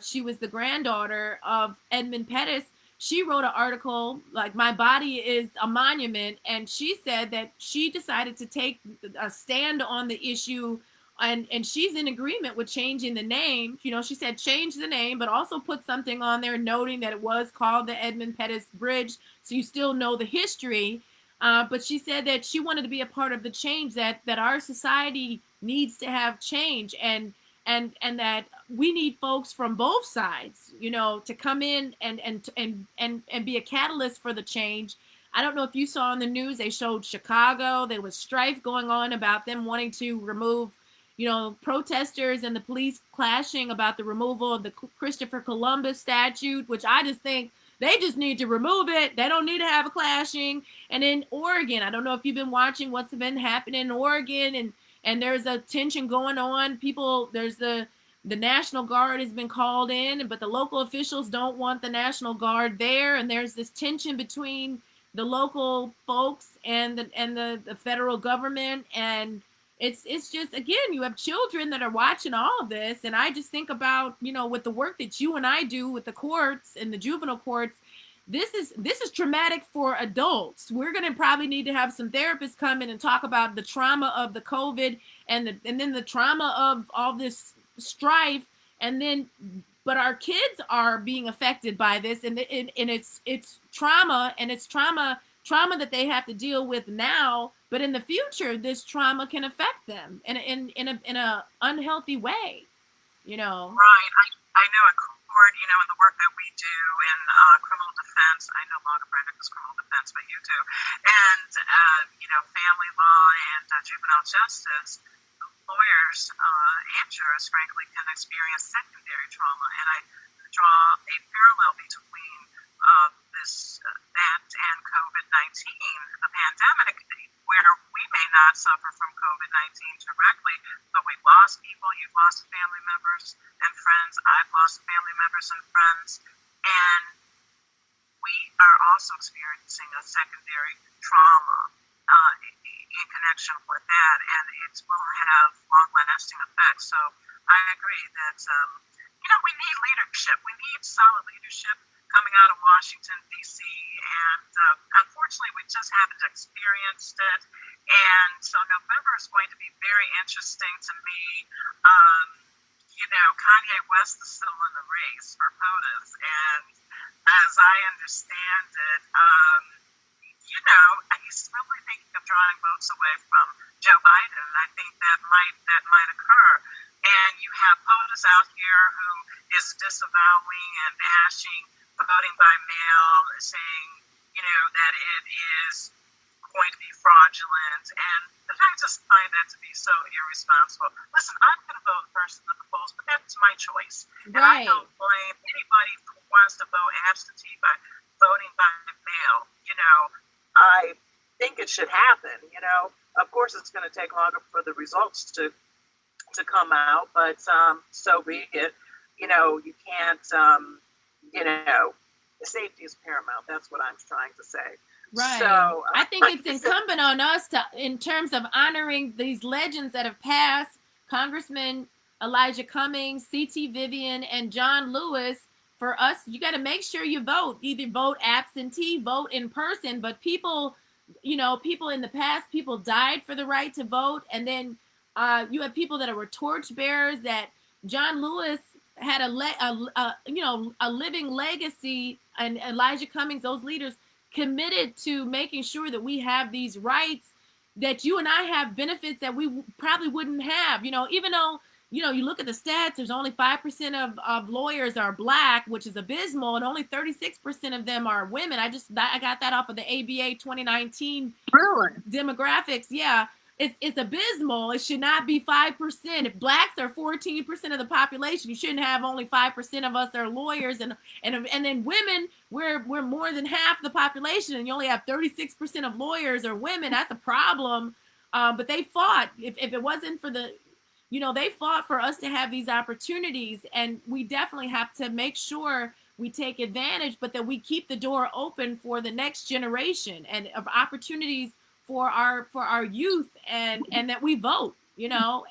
she was the granddaughter of Edmund Pettus. She wrote an article like "My Body is a Monument," and she said that she decided to take a stand on the issue, and she's in agreement with changing the name. She said change the name, but also put something on there noting that it was called the Edmund Pettus Bridge, so you still know the history. But she said that she wanted to be a part of the change, that our society needs to have change, and that we need folks from both sides, to come in and be a catalyst for the change. I don't know if you saw on the news, they showed Chicago. There was strife going on about them wanting to remove, protesters and the police clashing about the removal of the Christopher Columbus statue, which I just think they just need to remove it. They don't need to have a clashing. And in Oregon, I don't know if you've been watching what's been happening in Oregon, and there's a tension going on. There's the National Guard has been called in, but the local officials don't want the National Guard there. And there's this tension between the local folks and the federal government. And it's just, again, you have children that are watching all of this. And I just think about, with the work that you and I do with the courts and the juvenile courts, this is traumatic for adults. We're going to probably need to have some therapists come in and talk about the trauma of the COVID and then the trauma of all this strife, but our kids are being affected by this, and it's trauma, and it's trauma that they have to deal with now, but in the future this trauma can affect them in a unhealthy way. Right. I know a court, in the work that we do in criminal defense. I no longer practice criminal defense, but you do. And, family law and juvenile justice, lawyers and jurors, frankly, can experience secondary trauma. And I draw a parallel between that and COVID-19, the pandemic, where we may not suffer from COVID-19 directly, but we lost people. You've lost family members and friends. I've lost family members and friends. And we are also experiencing a secondary trauma. in connection with that, and it will have long-lasting effects. So I agree that, we need leadership. We need solid leadership coming out of Washington, D.C., and unfortunately, we just haven't experienced it. And so November is going to be very interesting to me. Kanye West is still in the race for POTUS, and as I understand it, he's really thinking of drawing votes away from Joe Biden, and I think that might occur. And you have POTUS out here who is disavowing and bashing voting by mail, saying, that it is going to be fraudulent, and I just find that to be so irresponsible. Listen, I'm going to vote first at the polls, but that's my choice. And I don't blame anybody who wants to vote absentee by voting by mail. I think it should happen. Of course, it's going to take longer for the results to come out, but so be it. You can't. Safety is paramount. That's what I'm trying to say. Right. So I think it's incumbent on us in terms of honoring these legends that have passed, Congressman Elijah Cummings, C.T. Vivian, and John Lewis. For us, you got to make sure you vote. Either vote absentee, vote in person. But people in the past, people died for the right to vote. And then you have people that were torch bearers. That John Lewis had a living legacy, and Elijah Cummings, those leaders committed to making sure that we have these rights, that you and I have benefits that we probably wouldn't have. Even though you look at the stats, there's only 5% of lawyers are Black, which is abysmal, and only 36% of them are women. I got that off of the ABA 2019 demographics. Yeah. It's abysmal. It should not be 5%. If Blacks are 14% of the population, you shouldn't have only 5% of us are lawyers, and then women, we're more than half the population, and you only have 36% of lawyers are women. That's a problem. But they fought. If it wasn't for they fought for us to have these opportunities, and we definitely have to make sure we take advantage, but that we keep the door open for the next generation and of opportunities for our youth, and that we vote,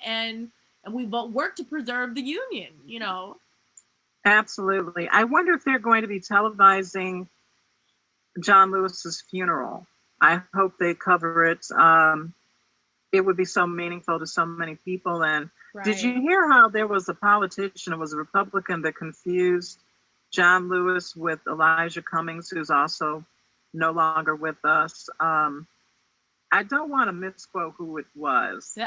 and we work to preserve the union, Absolutely. I wonder if they're going to be televising John Lewis's funeral. I hope they cover it. It would be so meaningful to so many people. And Did you hear how there was a politician, it was a Republican, that confused John Lewis with Elijah Cummings, who's also no longer with us? I don't want to misquote who it was.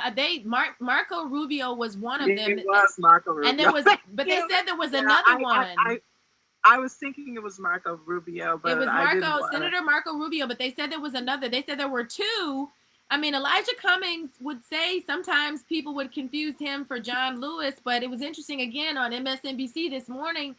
Marco Rubio was one of them. It was Marco Rubio. And but they said there was another one. I was thinking it was Marco Rubio, but it was Senator Marco Rubio, but they said there was another. They said there were two. I mean, Elijah Cummings would say sometimes people would confuse him for John Lewis, but it was interesting, again, on MSNBC this morning,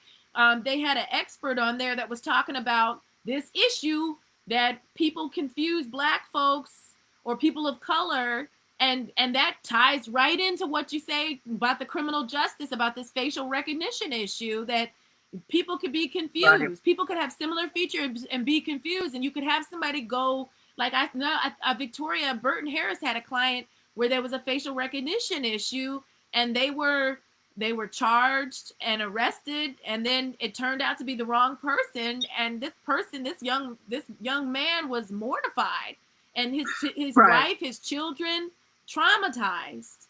they had an expert on there that was talking about this issue that people confuse Black folks or people of color, and that ties right into what you say about the criminal justice, about this facial recognition issue, that people could be confused. Right. People could have similar features and be confused, and you could have somebody go, like I know Victoria Burton Harris had a client where there was a facial recognition issue, and they were charged and arrested, and then it turned out to be the wrong person, and this young man was mortified, and his wife, his children, traumatized.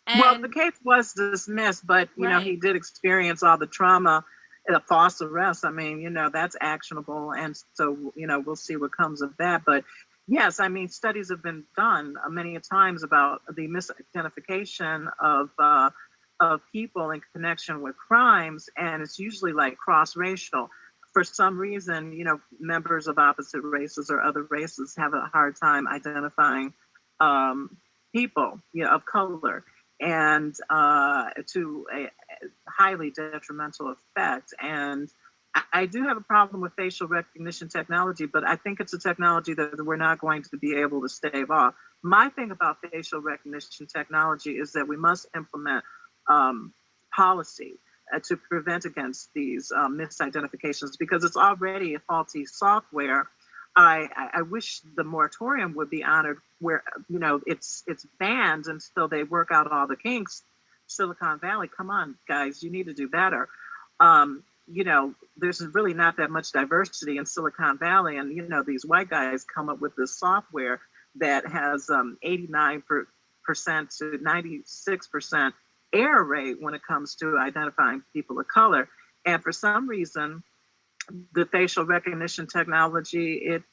And, well, the case was dismissed, but you know, he did experience all the trauma. A false arrest, I mean, that's actionable, and so we'll see what comes of that. But yes, I mean, studies have been done many times about the misidentification of people in connection with crimes, and it's usually like cross-racial. For some reason, members of opposite races or other races have a hard time identifying people of color, and to a highly detrimental effect. And I do have a problem with facial recognition technology, but I think it's a technology that we're not going to be able to stave off. My thing about facial recognition technology is that we must implement policy to prevent against these misidentifications, because it's already a faulty software. I wish the moratorium would be honored where, you know, it's banned until they work out all the kinks. Silicon Valley, come on, guys, you need to do better. You know, there's really not that much diversity in Silicon Valley, and you know, these white guys come up with this software that has 89% to 96% error rate when it comes to identifying people of color. And for some reason, the facial recognition technology, it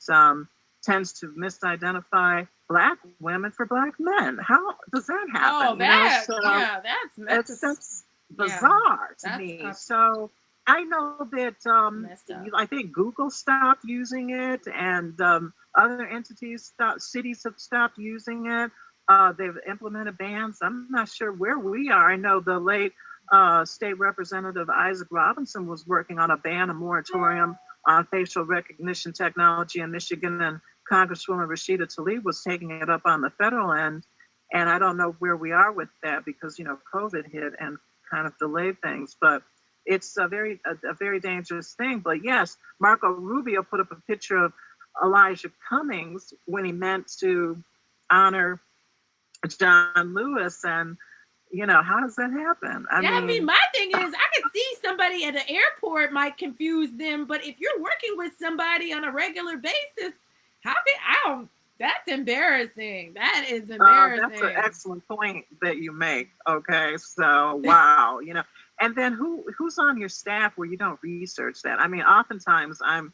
tends to misidentify Black women for Black men. How does that happen? Oh, that, you know? So yeah, that's bizarre to me. So I know that I think Google stopped using it, and other entities, cities have stopped using it. They've implemented bans. I'm not sure where we are. I know the late State Representative Isaac Robinson was working on a moratorium on facial recognition technology in Michigan, and Congresswoman Rashida Tlaib was taking it up on the federal end. And I don't know where we are with that because, you know, COVID hit and kind of delayed things. But it's a very dangerous thing. But yes, Marco Rubio put up a picture of Elijah Cummings when he meant to honor John Lewis, and you know, how does that happen? I mean, my thing is, I could see somebody at the airport might confuse them, but if you're working with somebody on a regular basis, that's embarrassing. That is embarrassing. That's an excellent point that you make. Okay, so wow, you know, and then who's on your staff where you don't research that? I mean, oftentimes I'm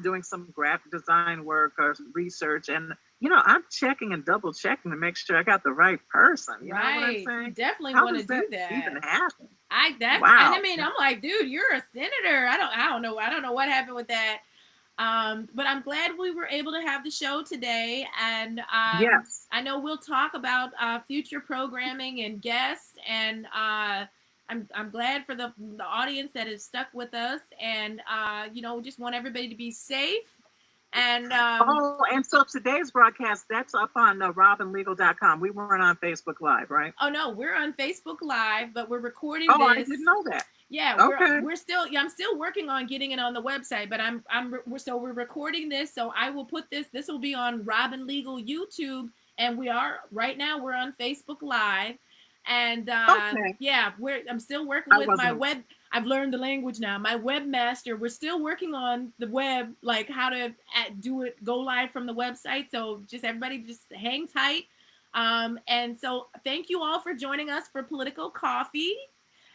doing some graphic design work or research, and you know, I'm checking and double checking to make sure I got the right person. You know what I'm saying? You definitely want to do that. Even happen? Wow. I mean, I'm like, dude, you're a senator. I don't know what happened with that. But I'm glad we were able to have the show today, and yes, I know we'll talk about future programming and guests, and I'm glad for the audience that has stuck with us, and you know, just want everybody to be safe. And and so today's broadcast, that's up on robynlegal.com. We weren't on Facebook Live, right? Oh no, we're on Facebook Live, but we're recording this. Oh, I didn't know that. Yeah, okay. We're still I'm still working on getting it on the website, but we're recording this, so I will put this will be on Robyn Legal YouTube, and we're on Facebook Live. And yeah, I'm still working with my web. I've learned the language now. My webmaster. We're still working on the web, like how to do it, go live from the website. So everybody just hang tight. And so thank you all for joining us for Political Coffee.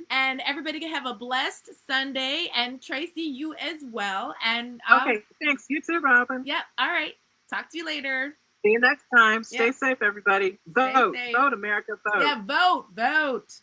And everybody can have a blessed Sunday. And Tracy, you as well. And okay, thanks. You too, Robyn. Yep. All right. Talk to you later. See you next time. Stay safe, everybody. Vote. Vote, America. Vote. Yeah, vote.